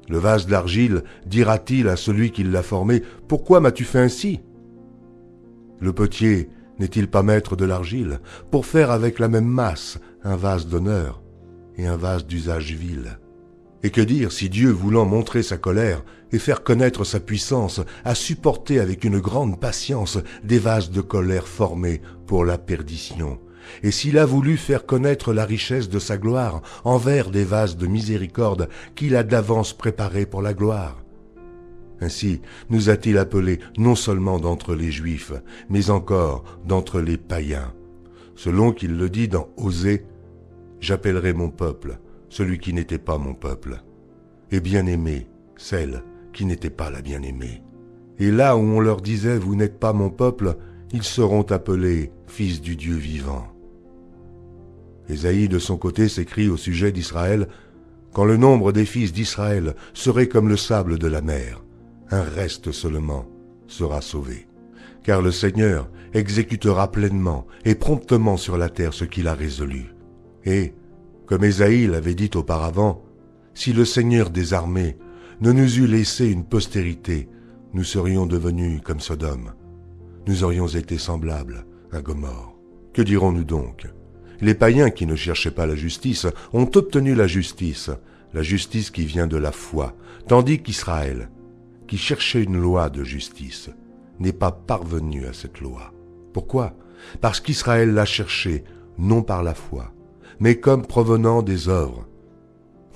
Le vase d'argile dira-t-il à celui qui l'a formé, « Pourquoi m'as-tu fait ainsi ?» Le potier n'est-il pas maître de l'argile pour faire avec la même masse un vase d'honneur et un vase d'usage vil? Et que dire si Dieu, voulant montrer sa colère et faire connaître sa puissance, a supporté avec une grande patience des vases de colère formés pour la perdition, et s'il a voulu faire connaître la richesse de sa gloire envers des vases de miséricorde qu'il a d'avance préparés pour la gloire? Ainsi nous a-t-il appelés non seulement d'entre les Juifs, mais encore d'entre les païens. Selon qu'il le dit dans Osée, « J'appellerai mon peuple celui qui n'était pas mon peuple, et bien-aimé celle qui n'était pas la bien-aimée. Et là où on leur disait « Vous n'êtes pas mon peuple », ils seront appelés fils du Dieu vivant. » Ésaïe, de son côté, s'écrie au sujet d'Israël, « Quand le nombre des fils d'Israël serait comme le sable de la mer, un reste seulement sera sauvé. Car le Seigneur exécutera pleinement et promptement sur la terre ce qu'il a résolu. Et, comme Ésaïe l'avait dit auparavant, si le Seigneur des armées ne nous eût laissé une postérité, nous serions devenus comme Sodome. Nous aurions été semblables à Gomorrhe. Que dirons-nous donc? Les païens qui ne cherchaient pas la justice ont obtenu la justice qui vient de la foi, tandis qu'Israël, qui cherchait une loi de justice, n'est pas parvenu à cette loi. Pourquoi? Parce qu'Israël l'a cherchée, non par la foi, mais comme provenant des œuvres.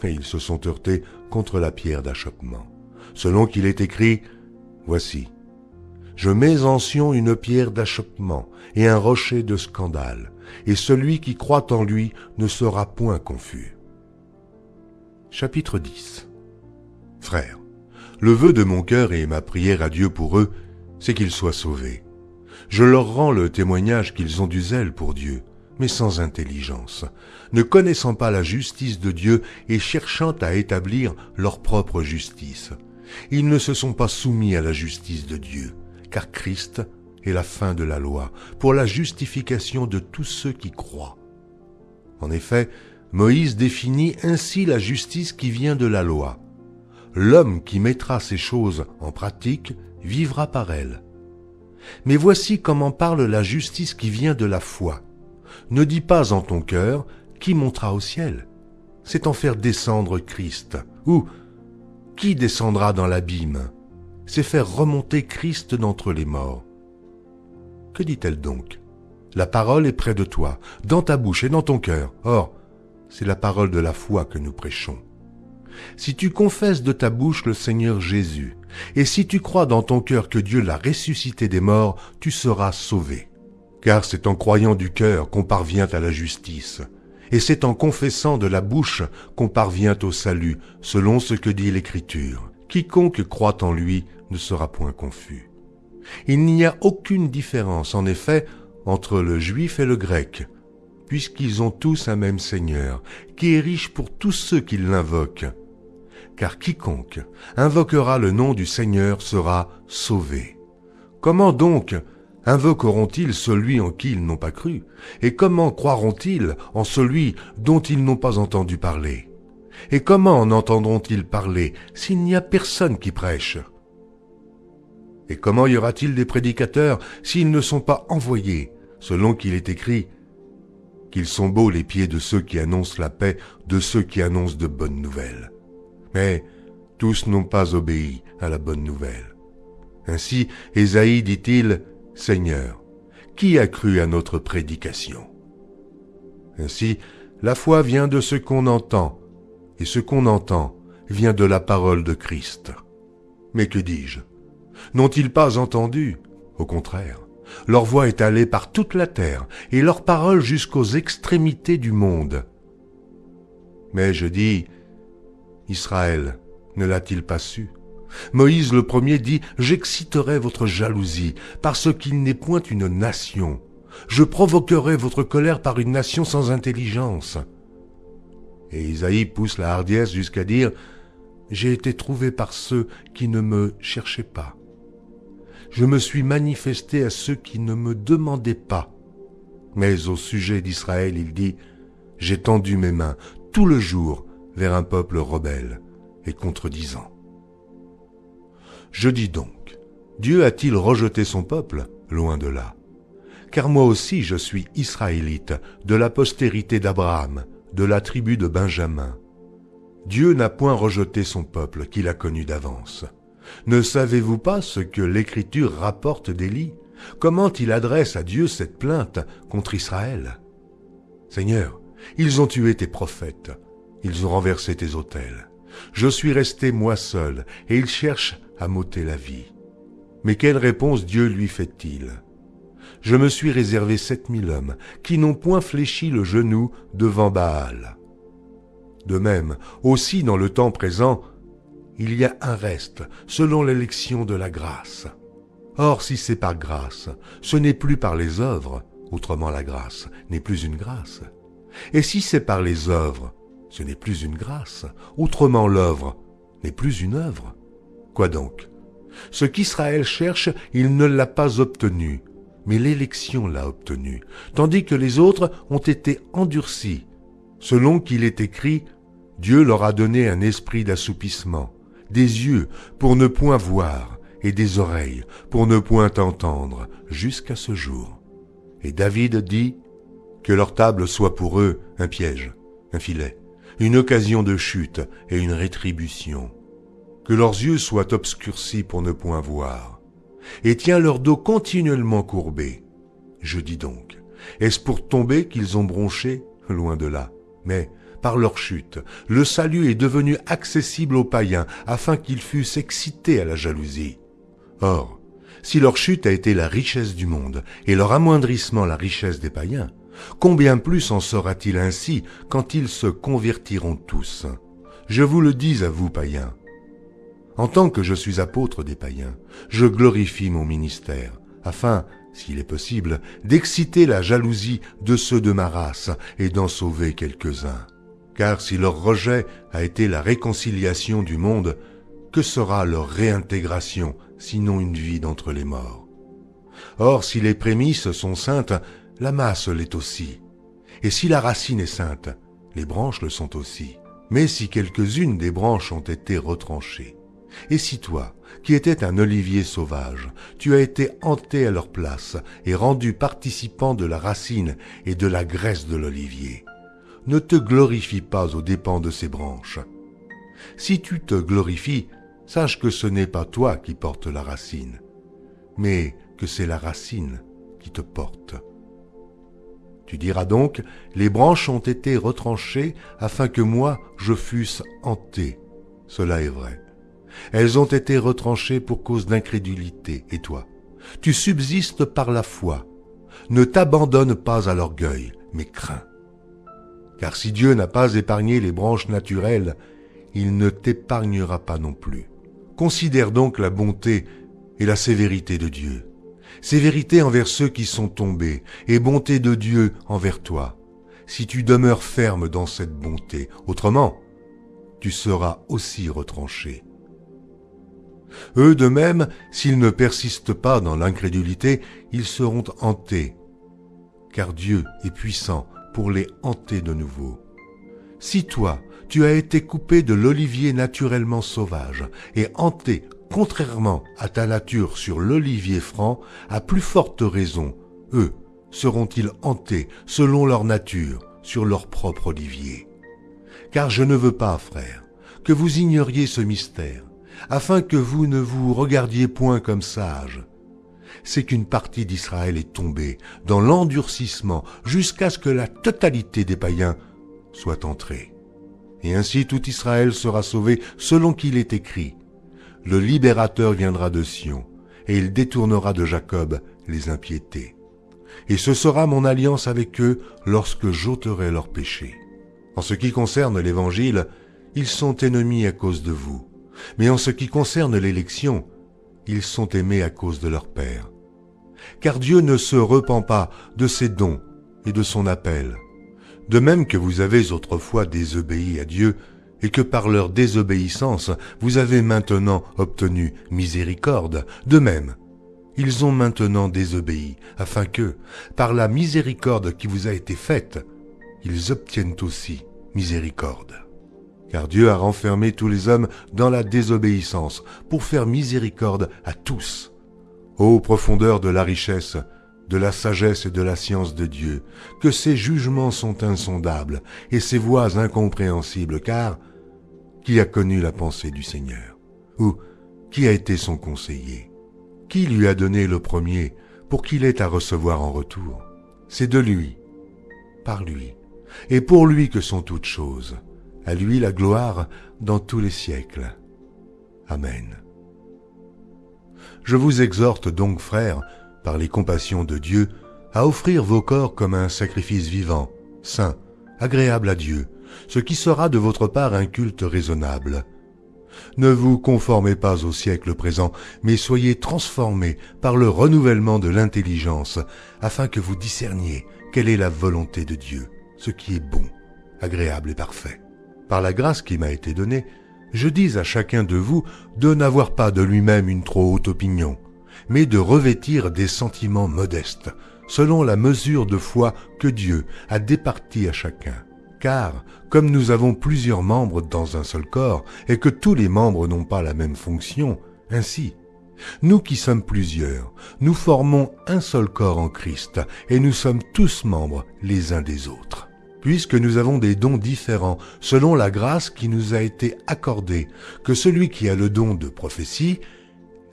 Et ils se sont heurtés contre la pierre d'achoppement. Selon qu'il est écrit, « Voici, je mets en Sion une pierre d'achoppement et un rocher de scandale, et celui qui croit en lui ne sera point confus. » Chapitre 10. Frères, le vœu de mon cœur et ma prière à Dieu pour eux, c'est qu'ils soient sauvés. Je leur rends le témoignage qu'ils ont du zèle pour Dieu, mais sans intelligence, ne connaissant pas la justice de Dieu et cherchant à établir leur propre justice. Ils ne se sont pas soumis à la justice de Dieu, car Christ est la fin de la loi, pour la justification de tous ceux qui croient. En effet, Moïse définit ainsi la justice qui vient de la loi. L'homme qui mettra ces choses en pratique vivra par elles. Mais voici comment parle la justice qui vient de la foi. Ne dis pas en ton cœur, qui montera au ciel? C'est en faire descendre Christ. Ou, qui descendra dans l'abîme? C'est faire remonter Christ d'entre les morts. Que dit-elle donc? La parole est près de toi, dans ta bouche et dans ton cœur. Or, c'est la parole de la foi que nous prêchons. Si tu confesses de ta bouche le Seigneur Jésus, et si tu crois dans ton cœur que Dieu l'a ressuscité des morts, tu seras sauvé. Car c'est en croyant du cœur qu'on parvient à la justice, et c'est en confessant de la bouche qu'on parvient au salut, selon ce que dit l'Écriture. Quiconque croit en lui ne sera point confus. Il n'y a aucune différence, en effet, entre le juif et le grec, puisqu'ils ont tous un même Seigneur, qui est riche pour tous ceux qui l'invoquent. Car quiconque invoquera le nom du Seigneur sera sauvé. Comment donc invoqueront-ils celui en qui ils n'ont pas cru? Et comment croiront-ils en celui dont ils n'ont pas entendu parler? Et comment en entendront-ils parler s'il n'y a personne qui prêche? Et comment y aura-t-il des prédicateurs s'ils ne sont pas envoyés, selon qu'il est écrit, qu'ils sont beaux les pieds de ceux qui annoncent la paix, de ceux qui annoncent de bonnes nouvelles. Mais tous n'ont pas obéi à la bonne nouvelle. Ainsi, Ésaïe dit-il, « Seigneur, qui a cru à notre prédication ?» Ainsi, la foi vient de ce qu'on entend, et ce qu'on entend vient de la parole de Christ. Mais que dis-je? N'ont-ils pas entendu? Au contraire, leur voix est allée par toute la terre, et leur parole jusqu'aux extrémités du monde. Mais je dis, Israël ne l'a-t-il pas su? Moïse le premier dit, « J'exciterai votre jalousie, parce qu'il n'est point une nation. Je provoquerai votre colère par une nation sans intelligence. » Et Isaïe pousse la hardiesse jusqu'à dire, « J'ai été trouvé par ceux qui ne me cherchaient pas. Je me suis manifesté à ceux qui ne me demandaient pas. » Mais au sujet d'Israël, il dit, « j'ai tendu mes mains tout le jour vers un peuple rebelle et contredisant. Je dis donc, Dieu a-t-il rejeté son peuple? Loin de là. Car moi aussi je suis israélite, de la postérité d'Abraham, de la tribu de Benjamin. Dieu n'a point rejeté son peuple qu'il a connu d'avance. Ne savez-vous pas ce que l'Écriture rapporte d'Élie? Comment il adresse à Dieu cette plainte contre Israël? Seigneur, ils ont tué tes prophètes, ils ont renversé tes autels. Je suis resté moi seul, et ils cherchent à m'ôter la vie. Mais quelle réponse Dieu lui fait-il? Je me suis réservé 7000 hommes qui n'ont point fléchi le genou devant Baal. De même, aussi dans le temps présent, il y a un reste selon l'élection de la grâce. Or, si c'est par grâce, ce n'est plus par les œuvres, autrement la grâce n'est plus une grâce. Et si c'est par les œuvres, ce n'est plus une grâce, autrement l'œuvre n'est plus une œuvre. Quoi donc? Ce qu'Israël cherche, il ne l'a pas obtenu, mais l'élection l'a obtenu, tandis que les autres ont été endurcis. Selon qu'il est écrit, Dieu leur a donné un esprit d'assoupissement, des yeux pour ne point voir, et des oreilles pour ne point entendre, jusqu'à ce jour. Et David dit, que leur table soit pour eux un piège, un filet, une occasion de chute et une rétribution. Que leurs yeux soient obscurcis pour ne point voir, et tiens leur dos continuellement courbé. Je dis donc, est-ce pour tomber qu'ils ont bronché? Loin de là. Mais, par leur chute, le salut est devenu accessible aux païens, afin qu'ils fussent excités à la jalousie. Or, si leur chute a été la richesse du monde, et leur amoindrissement la richesse des païens, combien plus en sera-t-il ainsi quand ils se convertiront tous? Je vous le dis à vous, païens. En tant que je suis apôtre des païens, je glorifie mon ministère, afin, s'il est possible, d'exciter la jalousie de ceux de ma race et d'en sauver quelques-uns. Car si leur rejet a été la réconciliation du monde, que sera leur réintégration, sinon une vie d'entre les morts? Or, si les prémices sont saintes, la masse l'est aussi. Et si la racine est sainte, les branches le sont aussi. Mais si quelques-unes des branches ont été retranchées, et si toi, qui étais un olivier sauvage, tu as été hanté à leur place et rendu participant de la racine et de la graisse de l'olivier, ne te glorifie pas aux dépens de ces branches. Si tu te glorifies, sache que ce n'est pas toi qui portes la racine, mais que c'est la racine qui te porte. Tu diras donc, les branches ont été retranchées afin que moi je fusse hanté. Cela est vrai. Elles ont été retranchées pour cause d'incrédulité, et toi, tu subsistes par la foi. Ne t'abandonne pas à l'orgueil, mais crains. Car si Dieu n'a pas épargné les branches naturelles, il ne t'épargnera pas non plus. Considère donc la bonté et la sévérité de Dieu. Sévérité envers ceux qui sont tombés, et bonté de Dieu envers toi, si tu demeures ferme dans cette bonté. Autrement, tu seras aussi retranché. Eux de même, s'ils ne persistent pas dans l'incrédulité, ils seront hantés, car Dieu est puissant pour les hanter de nouveau. Si toi, tu as été coupé de l'olivier naturellement sauvage et hanté contrairement à ta nature sur l'olivier franc, à plus forte raison, eux seront-ils hantés selon leur nature sur leur propre olivier. Car je ne veux pas, frères, que vous ignoriez ce mystère, afin que vous ne vous regardiez point comme sages. C'est qu'une partie d'Israël est tombée dans l'endurcissement jusqu'à ce que la totalité des païens soit entrée. Et ainsi tout Israël sera sauvé selon qu'il est écrit. Le libérateur viendra de Sion, et il détournera de Jacob les impiétés. Et ce sera mon alliance avec eux lorsque j'ôterai leurs péchés. En ce qui concerne l'Évangile, ils sont ennemis à cause de vous. Mais en ce qui concerne l'élection, ils sont aimés à cause de leur Père. Car Dieu ne se repent pas de ses dons et de son appel. De même que vous avez autrefois désobéi à Dieu, et que par leur désobéissance, vous avez maintenant obtenu miséricorde, de même, ils ont maintenant désobéi, afin que, par la miséricorde qui vous a été faite, ils obtiennent aussi miséricorde. Car Dieu a renfermé tous les hommes dans la désobéissance pour faire miséricorde à tous. Ô profondeur de la richesse, de la sagesse et de la science de Dieu, que ses jugements sont insondables et ses voies incompréhensibles, car qui a connu la pensée du Seigneur? Ou qui a été son conseiller? Qui lui a donné le premier pour qu'il ait à recevoir en retour? C'est de lui, par lui, et pour lui que sont toutes choses. À lui la gloire dans tous les siècles. Amen. Je vous exhorte donc, frères, par les compassions de Dieu, à offrir vos corps comme un sacrifice vivant, saint, agréable à Dieu, ce qui sera de votre part un culte raisonnable. Ne vous conformez pas au siècle présent, mais soyez transformés par le renouvellement de l'intelligence, afin que vous discerniez quelle est la volonté de Dieu, ce qui est bon, agréable et parfait. Par la grâce qui m'a été donnée, je dis à chacun de vous de n'avoir pas de lui-même une trop haute opinion, mais de revêtir des sentiments modestes, selon la mesure de foi que Dieu a départie à chacun. Car, comme nous avons plusieurs membres dans un seul corps, et que tous les membres n'ont pas la même fonction, ainsi, nous qui sommes plusieurs, nous formons un seul corps en Christ, et nous sommes tous membres les uns des autres. Puisque nous avons des dons différents selon la grâce qui nous a été accordée, que celui qui a le don de prophétie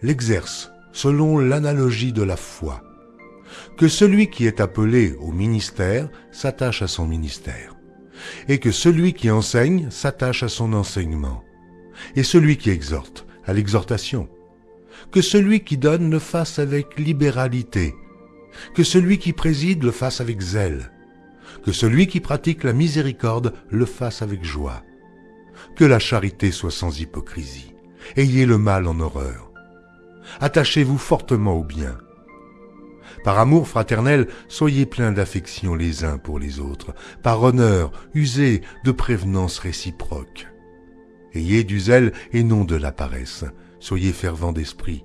l'exerce selon l'analogie de la foi, que celui qui est appelé au ministère s'attache à son ministère, et que celui qui enseigne s'attache à son enseignement, et celui qui exhorte à l'exhortation, que celui qui donne le fasse avec libéralité, que celui qui préside le fasse avec zèle, que celui qui pratique la miséricorde le fasse avec joie. Que la charité soit sans hypocrisie. Ayez le mal en horreur. Attachez-vous fortement au bien. Par amour fraternel, soyez pleins d'affection les uns pour les autres. Par honneur, usez de prévenance réciproque. Ayez du zèle et non de la paresse. Soyez fervents d'esprit.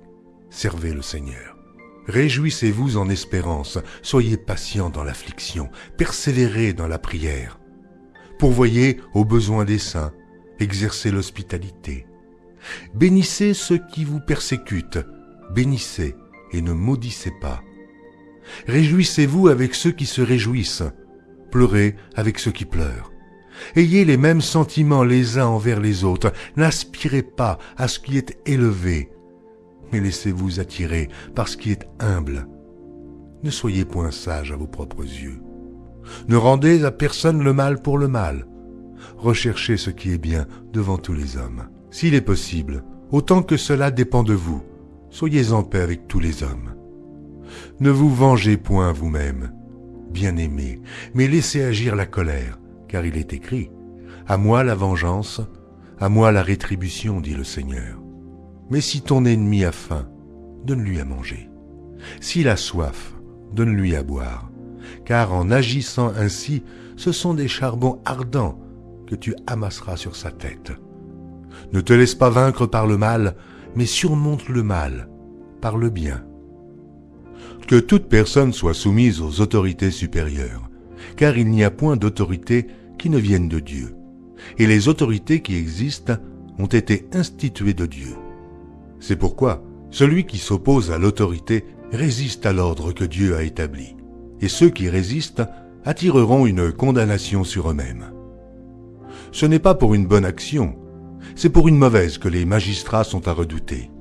Servez le Seigneur. Réjouissez-vous en espérance, soyez patients dans l'affliction, persévérez dans la prière. Pourvoyez aux besoins des saints, exercez l'hospitalité. Bénissez ceux qui vous persécutent, bénissez et ne maudissez pas. Réjouissez-vous avec ceux qui se réjouissent, pleurez avec ceux qui pleurent. Ayez les mêmes sentiments les uns envers les autres, n'aspirez pas à ce qui est élevé, mais laissez-vous attirer par ce qui est humble. Ne soyez point sages à vos propres yeux. Ne rendez à personne le mal pour le mal. Recherchez ce qui est bien devant tous les hommes. S'il est possible, autant que cela dépend de vous, soyez en paix avec tous les hommes. Ne vous vengez point vous-même, bien-aimés, mais laissez agir la colère, car il est écrit « À moi la vengeance, à moi la rétribution, dit le Seigneur. » Mais si ton ennemi a faim, donne-lui à manger. S'il a soif, donne-lui à boire. Car en agissant ainsi, ce sont des charbons ardents que tu amasseras sur sa tête. Ne te laisse pas vaincre par le mal, mais surmonte le mal par le bien. Que toute personne soit soumise aux autorités supérieures, car il n'y a point d'autorité qui ne vienne de Dieu. Et les autorités qui existent ont été instituées de Dieu. C'est pourquoi celui qui s'oppose à l'autorité résiste à l'ordre que Dieu a établi, et ceux qui résistent attireront une condamnation sur eux-mêmes. Ce n'est pas pour une bonne action, c'est pour une mauvaise que les magistrats sont à redouter.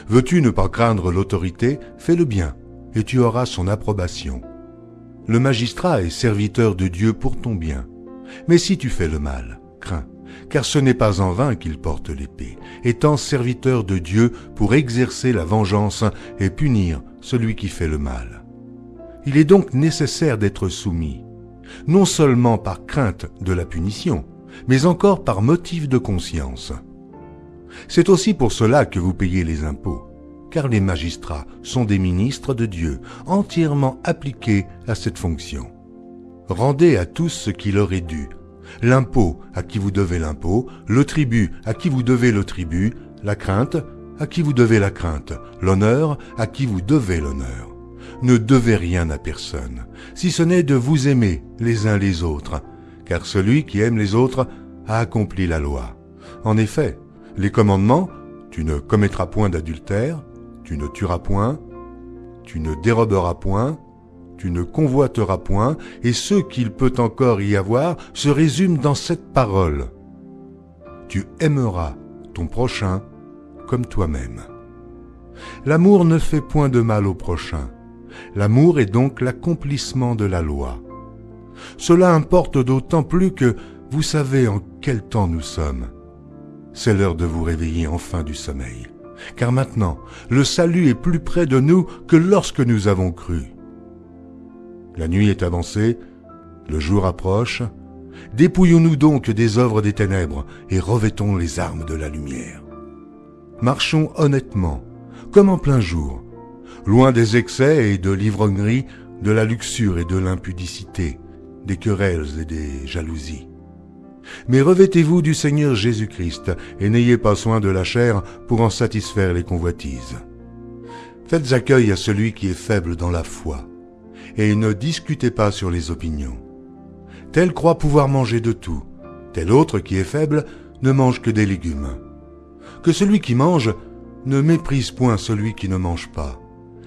Veux-tu ne pas craindre l'autorité, fais le bien, et tu auras son approbation. Le magistrat est serviteur de Dieu pour ton bien, mais si tu fais le mal, crains. Car ce n'est pas en vain qu'il porte l'épée, étant serviteur de Dieu pour exercer la vengeance et punir celui qui fait le mal. Il est donc nécessaire d'être soumis, non seulement par crainte de la punition, mais encore par motif de conscience. C'est aussi pour cela que vous payez les impôts, car les magistrats sont des ministres de Dieu, entièrement appliqués à cette fonction. Rendez à tous ce qui leur est dû, l'impôt à qui vous devez l'impôt, le tribut à qui vous devez le tribut, la crainte à qui vous devez la crainte, l'honneur à qui vous devez l'honneur. ne devez rien à personne, si ce n'est de vous aimer les uns les autres, car celui qui aime les autres a accompli la loi. En effet, les commandements, tu ne commettras point d'adultère, tu ne tueras point, tu ne déroberas point, tu ne convoiteras point, et ce qu'il peut encore y avoir se résume dans cette parole. Tu aimeras ton prochain comme toi-même. L'amour ne fait point de mal au prochain. L'amour est donc l'accomplissement de la loi. Cela importe d'autant plus que vous savez en quel temps nous sommes. C'est l'heure de vous réveiller enfin du sommeil, car maintenant le salut est plus près de nous que lorsque nous avons cru. La nuit est avancée, le jour approche. Dépouillons-nous donc des œuvres des ténèbres et revêtons les armes de la lumière. Marchons honnêtement, comme en plein jour, loin des excès et de l'ivrognerie, de la luxure et de l'impudicité, des querelles et des jalousies. Mais revêtez-vous du Seigneur Jésus-Christ et n'ayez pas soin de la chair pour en satisfaire les convoitises. Faites accueil à celui qui est faible dans la foi et ne discutez pas sur les opinions. Tel croit pouvoir manger de tout, tel autre qui est faible ne mange que des légumes. Que celui qui mange ne méprise point celui qui ne mange pas,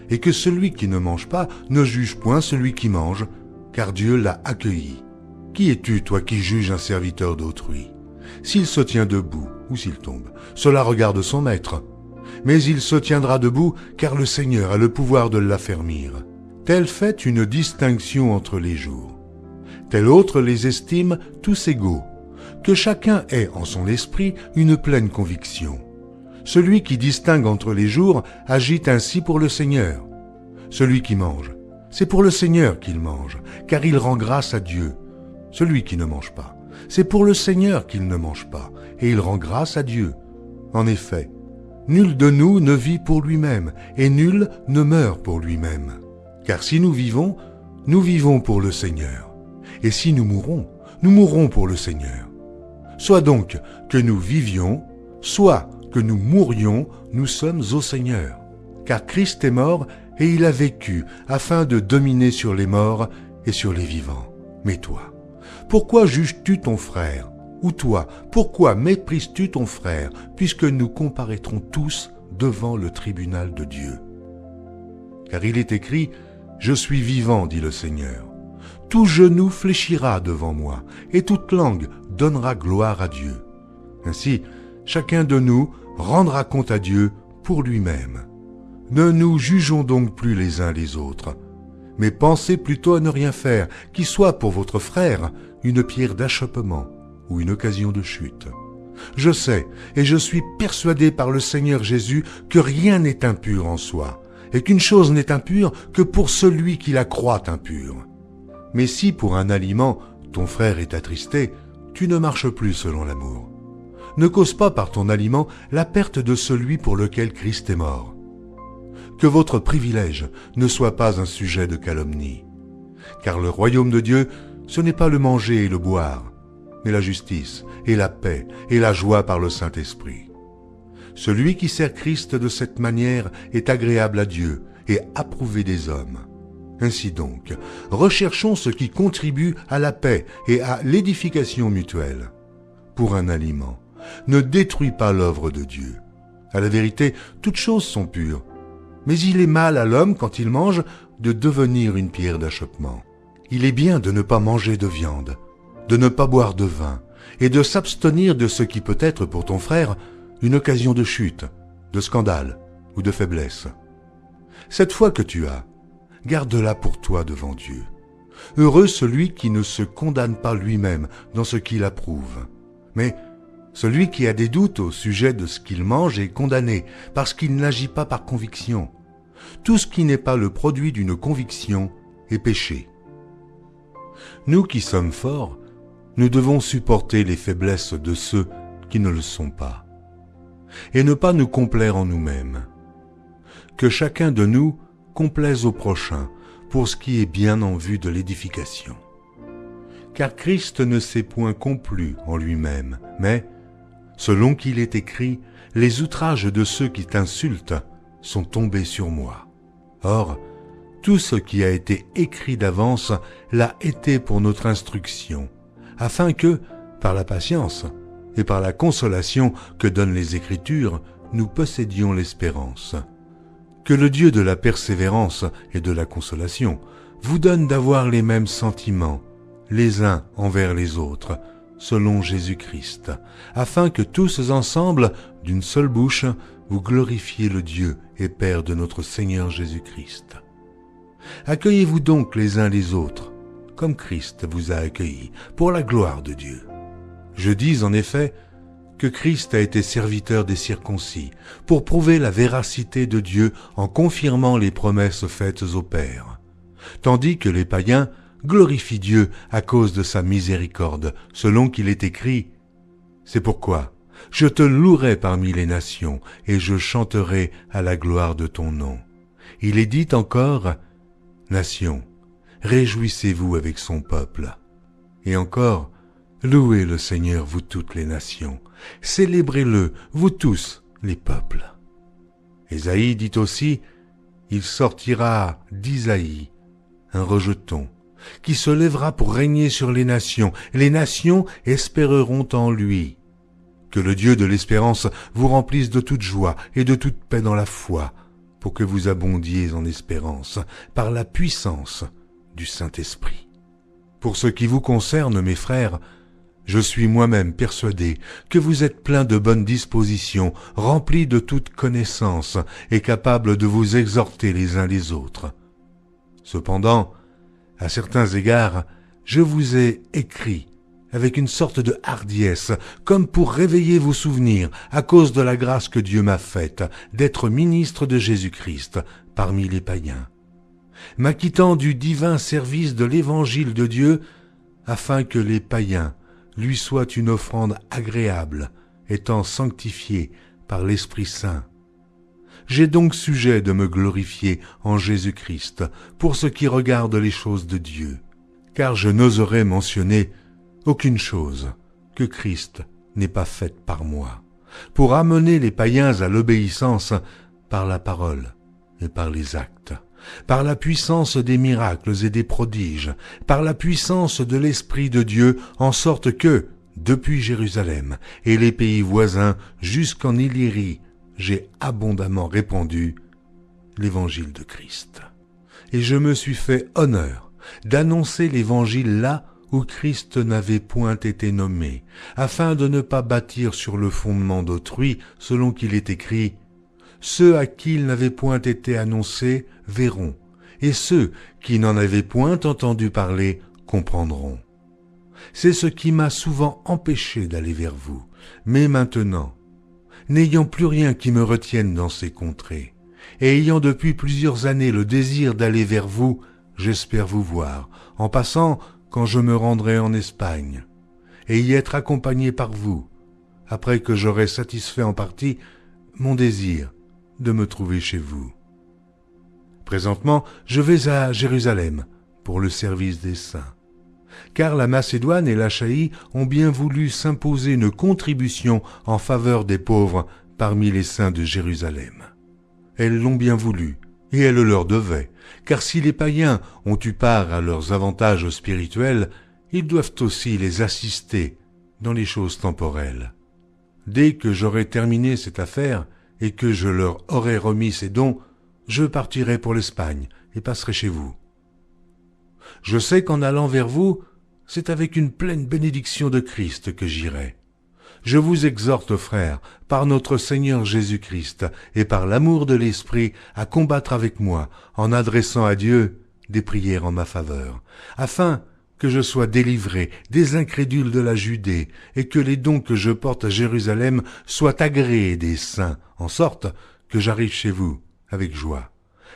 et que celui qui ne mange pas ne juge point celui qui mange, car Dieu l'a accueilli. Qui es-tu, toi qui juges un serviteur d'autrui? S'il se tient debout ou s'il tombe, cela regarde son maître. Mais il se tiendra debout, car le Seigneur a le pouvoir de l'affermir. Tel fait une distinction entre les jours. Tel autre les estime tous égaux. Que chacun ait en son esprit une pleine conviction. Celui qui distingue entre les jours agit ainsi pour le Seigneur. Celui qui mange, c'est pour le Seigneur qu'il mange, car il rend grâce à Dieu. Celui qui ne mange pas, c'est pour le Seigneur qu'il ne mange pas, et il rend grâce à Dieu. En effet, nul de nous ne vit pour lui-même, et nul ne meurt pour lui-même. Car si nous vivons pour le Seigneur. Et si nous mourrons pour le Seigneur. Soit donc que nous vivions, soit que nous mourions, nous sommes au Seigneur. Car Christ est mort et il a vécu afin de dominer sur les morts et sur les vivants. Mais toi, pourquoi juges-tu ton frère? Ou toi, pourquoi méprises-tu ton frère, puisque nous comparaîtrons tous devant le tribunal de Dieu? Car il est écrit, « Je suis vivant, dit le Seigneur. Tout genou fléchira devant moi, et toute langue donnera gloire à Dieu. » Ainsi, chacun de nous rendra compte à Dieu pour lui-même. Ne nous jugeons donc plus les uns les autres, mais pensez plutôt à ne rien faire qui soit pour votre frère une pierre d'achoppement ou une occasion de chute. Je sais et je suis persuadé par le Seigneur Jésus que rien n'est impur en soi, et qu'une chose n'est impure que pour celui qui la croit impure. Mais si pour un aliment ton frère est attristé, tu ne marches plus selon l'amour. Ne cause pas par ton aliment la perte de celui pour lequel Christ est mort. Que votre privilège ne soit pas un sujet de calomnie. Car le royaume de Dieu, ce n'est pas le manger et le boire, mais la justice et la paix et la joie par le Saint-Esprit. Celui qui sert Christ de cette manière est agréable à Dieu et approuvé des hommes. Ainsi donc, recherchons ce qui contribue à la paix et à l'édification mutuelle. Pour un aliment, ne détruis pas l'œuvre de Dieu. À la vérité, toutes choses sont pures, mais il est mal à l'homme, quand il mange, de devenir une pierre d'achoppement. Il est bien de ne pas manger de viande, de ne pas boire de vin, et de s'abstenir de ce qui peut être pour ton frère une occasion de chute, de scandale ou de faiblesse. Cette foi que tu as, garde-la pour toi devant Dieu. Heureux celui qui ne se condamne pas lui-même dans ce qu'il approuve. Mais celui qui a des doutes au sujet de ce qu'il mange est condamné parce qu'il n'agit pas par conviction. Tout ce qui n'est pas le produit d'une conviction est péché. Nous qui sommes forts, nous devons supporter les faiblesses de ceux qui ne le sont pas, et ne pas nous complaire en nous-mêmes. Que chacun de nous complaise au prochain pour ce qui est bien en vue de l'édification. Car Christ ne s'est point complu en lui-même, mais, selon qu'il est écrit, les outrages de ceux qui t'insultent sont tombés sur moi. Or, tout ce qui a été écrit d'avance l'a été pour notre instruction, afin que, par la patience et par la consolation que donnent les Écritures, nous possédions l'espérance. Que le Dieu de la persévérance et de la consolation vous donne d'avoir les mêmes sentiments, les uns envers les autres, selon Jésus-Christ, afin que tous ensemble, d'une seule bouche, vous glorifiez le Dieu et Père de notre Seigneur Jésus-Christ. Accueillez-vous donc les uns les autres, comme Christ vous a accueillis, pour la gloire de Dieu. Je dis en effet que Christ a été serviteur des circoncis, pour prouver la véracité de Dieu en confirmant les promesses faites aux pères, tandis que les païens glorifient Dieu à cause de sa miséricorde, selon qu'il est écrit « C'est pourquoi je te louerai parmi les nations, et je chanterai à la gloire de ton nom. » Il est dit encore « Nations, réjouissez-vous avec son peuple. » Et encore « Louez le Seigneur, vous toutes les nations. Célébrez-le, vous tous les peuples. » Ésaïe dit aussi « Il sortira d'Isaïe un rejeton, qui se lèvera pour régner sur les nations espéreront en lui. » Que le Dieu de l'espérance vous remplisse de toute joie et de toute paix dans la foi, pour que vous abondiez en espérance, par la puissance du Saint-Esprit. Pour ce qui vous concerne, mes frères, je suis moi-même persuadé que vous êtes pleins de bonnes dispositions, remplis de toute connaissance et capables de vous exhorter les uns les autres. Cependant, à certains égards, je vous ai écrit avec une sorte de hardiesse, comme pour réveiller vos souvenirs à cause de la grâce que Dieu m'a faite d'être ministre de Jésus-Christ parmi les païens, m'acquittant du divin service de l'évangile de Dieu, afin que les païens lui soient une offrande agréable, étant sanctifiés par l'Esprit Saint. J'ai donc sujet de me glorifier en Jésus-Christ pour ce qui regarde les choses de Dieu, car je n'oserais mentionner aucune chose que Christ n'ait pas faite par moi, pour amener les païens à l'obéissance par la parole et par les actes, par la puissance des miracles et des prodiges, par la puissance de l'Esprit de Dieu, en sorte que, depuis Jérusalem et les pays voisins jusqu'en Illyrie, j'ai abondamment répandu l'évangile de Christ. Et je me suis fait honneur d'annoncer l'évangile là où Christ n'avait point été nommé, afin de ne pas bâtir sur le fondement d'autrui, selon qu'il est écrit « Ceux à qui il n'avait point été annoncé verront, et ceux qui n'en avaient point entendu parler comprendront. » C'est ce qui m'a souvent empêché d'aller vers vous, mais maintenant, n'ayant plus rien qui me retienne dans ces contrées, et ayant depuis plusieurs années le désir d'aller vers vous, j'espère vous voir, en passant quand je me rendrai en Espagne, et y être accompagné par vous, après que j'aurai satisfait en partie mon désir de me trouver chez vous. Présentement, je vais à Jérusalem pour le service des saints, car la Macédoine et l'Achaïe ont bien voulu s'imposer une contribution en faveur des pauvres parmi les saints de Jérusalem. Elles l'ont bien voulu, et elles le leur devaient, car si les païens ont eu part à leurs avantages spirituels, ils doivent aussi les assister dans les choses temporelles. Dès que j'aurai terminé cette affaire et que je leur aurai remis ces dons, je partirai pour l'Espagne et passerai chez vous. Je sais qu'en allant vers vous, c'est avec une pleine bénédiction de Christ que j'irai. Je vous exhorte, frères, par notre Seigneur Jésus-Christ et par l'amour de l'Esprit, à combattre avec moi, en adressant à Dieu des prières en ma faveur, afin que je sois délivré des incrédules de la Judée et que les dons que je porte à Jérusalem soient agréés des saints, en sorte que j'arrive chez vous avec joie,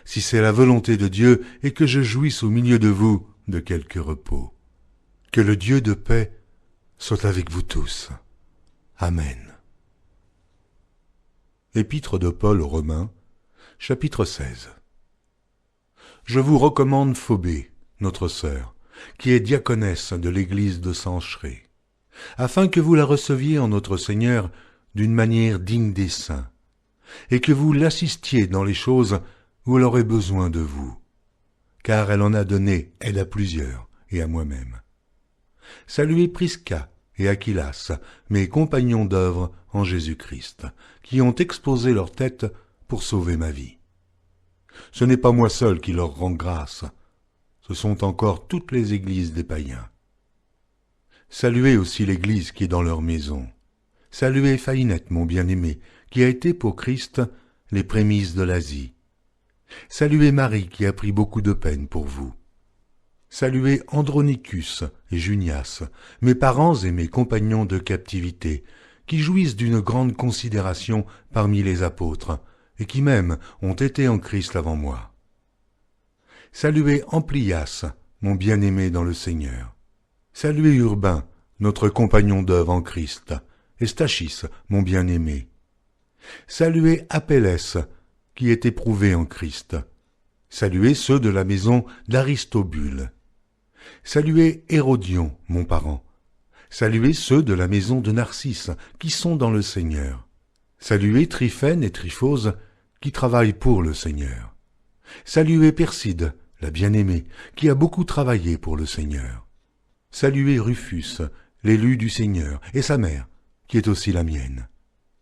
si c'est la volonté de Dieu et que je jouisse au milieu de vous de quelque repos. Que le Dieu de paix soit avec vous tous. Amen. Épître de Paul aux Romains, chapitre 16. Je vous recommande Phobé, notre sœur, qui est diaconesse de l'église de Cenchréa, afin que vous la receviez en notre Seigneur d'une manière digne des saints, et que vous l'assistiez dans les choses où elle aurait besoin de vous. car elle en a donné, elle à plusieurs, et à moi-même. Saluez Prisca et Aquilas, mes compagnons d'œuvre en Jésus-Christ, qui ont exposé leur tête pour sauver ma vie. Ce n'est pas moi seul qui leur rend grâce, ce sont encore toutes les églises des païens. Saluez aussi l'église qui est dans leur maison. Saluez Faïnette, mon bien-aimé, qui a été pour Christ les prémices de l'Asie. Saluez Marie, qui a pris beaucoup de peine pour vous. Saluez Andronicus et Junias, mes parents et mes compagnons de captivité, qui jouissent d'une grande considération parmi les apôtres, et qui même ont été en Christ avant moi. Saluez Amplias, mon bien-aimé dans le Seigneur. Saluez Urbain, notre compagnon d'œuvre en Christ, et Stachys, mon bien-aimé. Saluez Apelles, qui est éprouvé en Christ. Saluez ceux de la maison d'Aristobule. Saluez Hérodion, mon parent. Saluez ceux de la maison de Narcisse, qui sont dans le Seigneur. Saluez Tryphène et Tryphose, qui travaillent pour le Seigneur. Saluez Perside, la bien-aimée, qui a beaucoup travaillé pour le Seigneur. Saluez Rufus, l'élu du Seigneur, et sa mère, qui est aussi la mienne.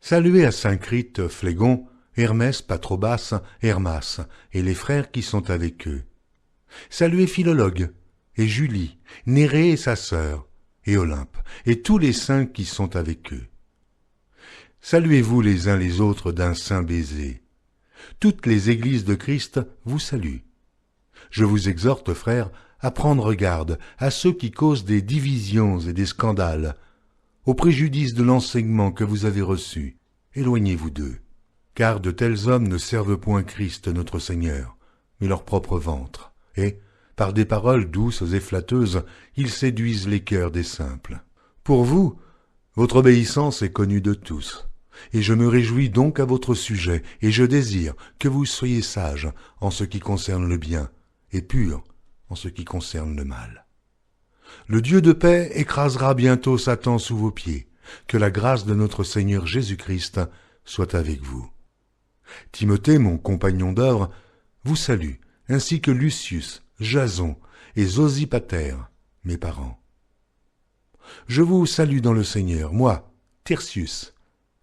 Saluez à Syncrite, Phlégon, Hermès, Patrobas, Hermas, et les frères qui sont avec eux. Saluez Philologue, et Julie, Nérée et sa sœur, et Olympe, et tous les saints qui sont avec eux. Saluez-vous les uns les autres d'un saint baiser. Toutes les églises de Christ vous saluent. Je vous exhorte, frères, à prendre garde à ceux qui causent des divisions et des scandales, au préjudice de l'enseignement que vous avez reçu. Éloignez-vous d'eux, car de tels hommes ne servent point Christ notre Seigneur, mais leur propre ventre, et, par des paroles douces et flatteuses, ils séduisent les cœurs des simples. Pour vous, votre obéissance est connue de tous, et je me réjouis donc à votre sujet, et je désire que vous soyez sages en ce qui concerne le bien, et purs en ce qui concerne le mal. Le Dieu de paix écrasera bientôt Satan sous vos pieds. Que la grâce de notre Seigneur Jésus-Christ soit avec vous. Timothée, mon compagnon d'œuvre, vous salue, ainsi que Lucius, Jason et Sosipater, mes parents. Je vous salue dans le Seigneur, moi, Tertius,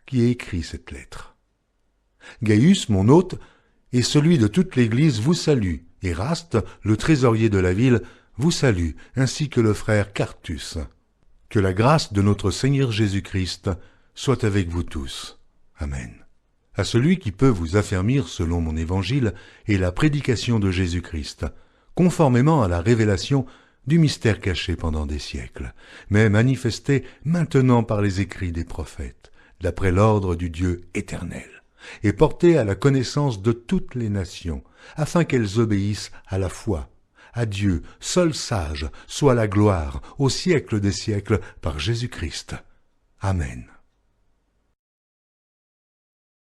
qui ai écrit cette lettre. Gaius, mon hôte, et celui de toute l'Église vous salue. Éraste, le trésorier de la ville, vous salue, ainsi que le frère Quartus. Que la grâce de notre Seigneur Jésus-Christ soit avec vous tous. Amen. À celui qui peut vous affermir selon mon évangile et la prédication de Jésus-Christ, conformément à la révélation du mystère caché pendant des siècles, mais manifesté maintenant par les écrits des prophètes, d'après l'ordre du Dieu éternel, et porté à la connaissance de toutes les nations, afin qu'elles obéissent à la foi. À Dieu, seul sage, soit la gloire, au siècle des siècles, par Jésus-Christ. Amen.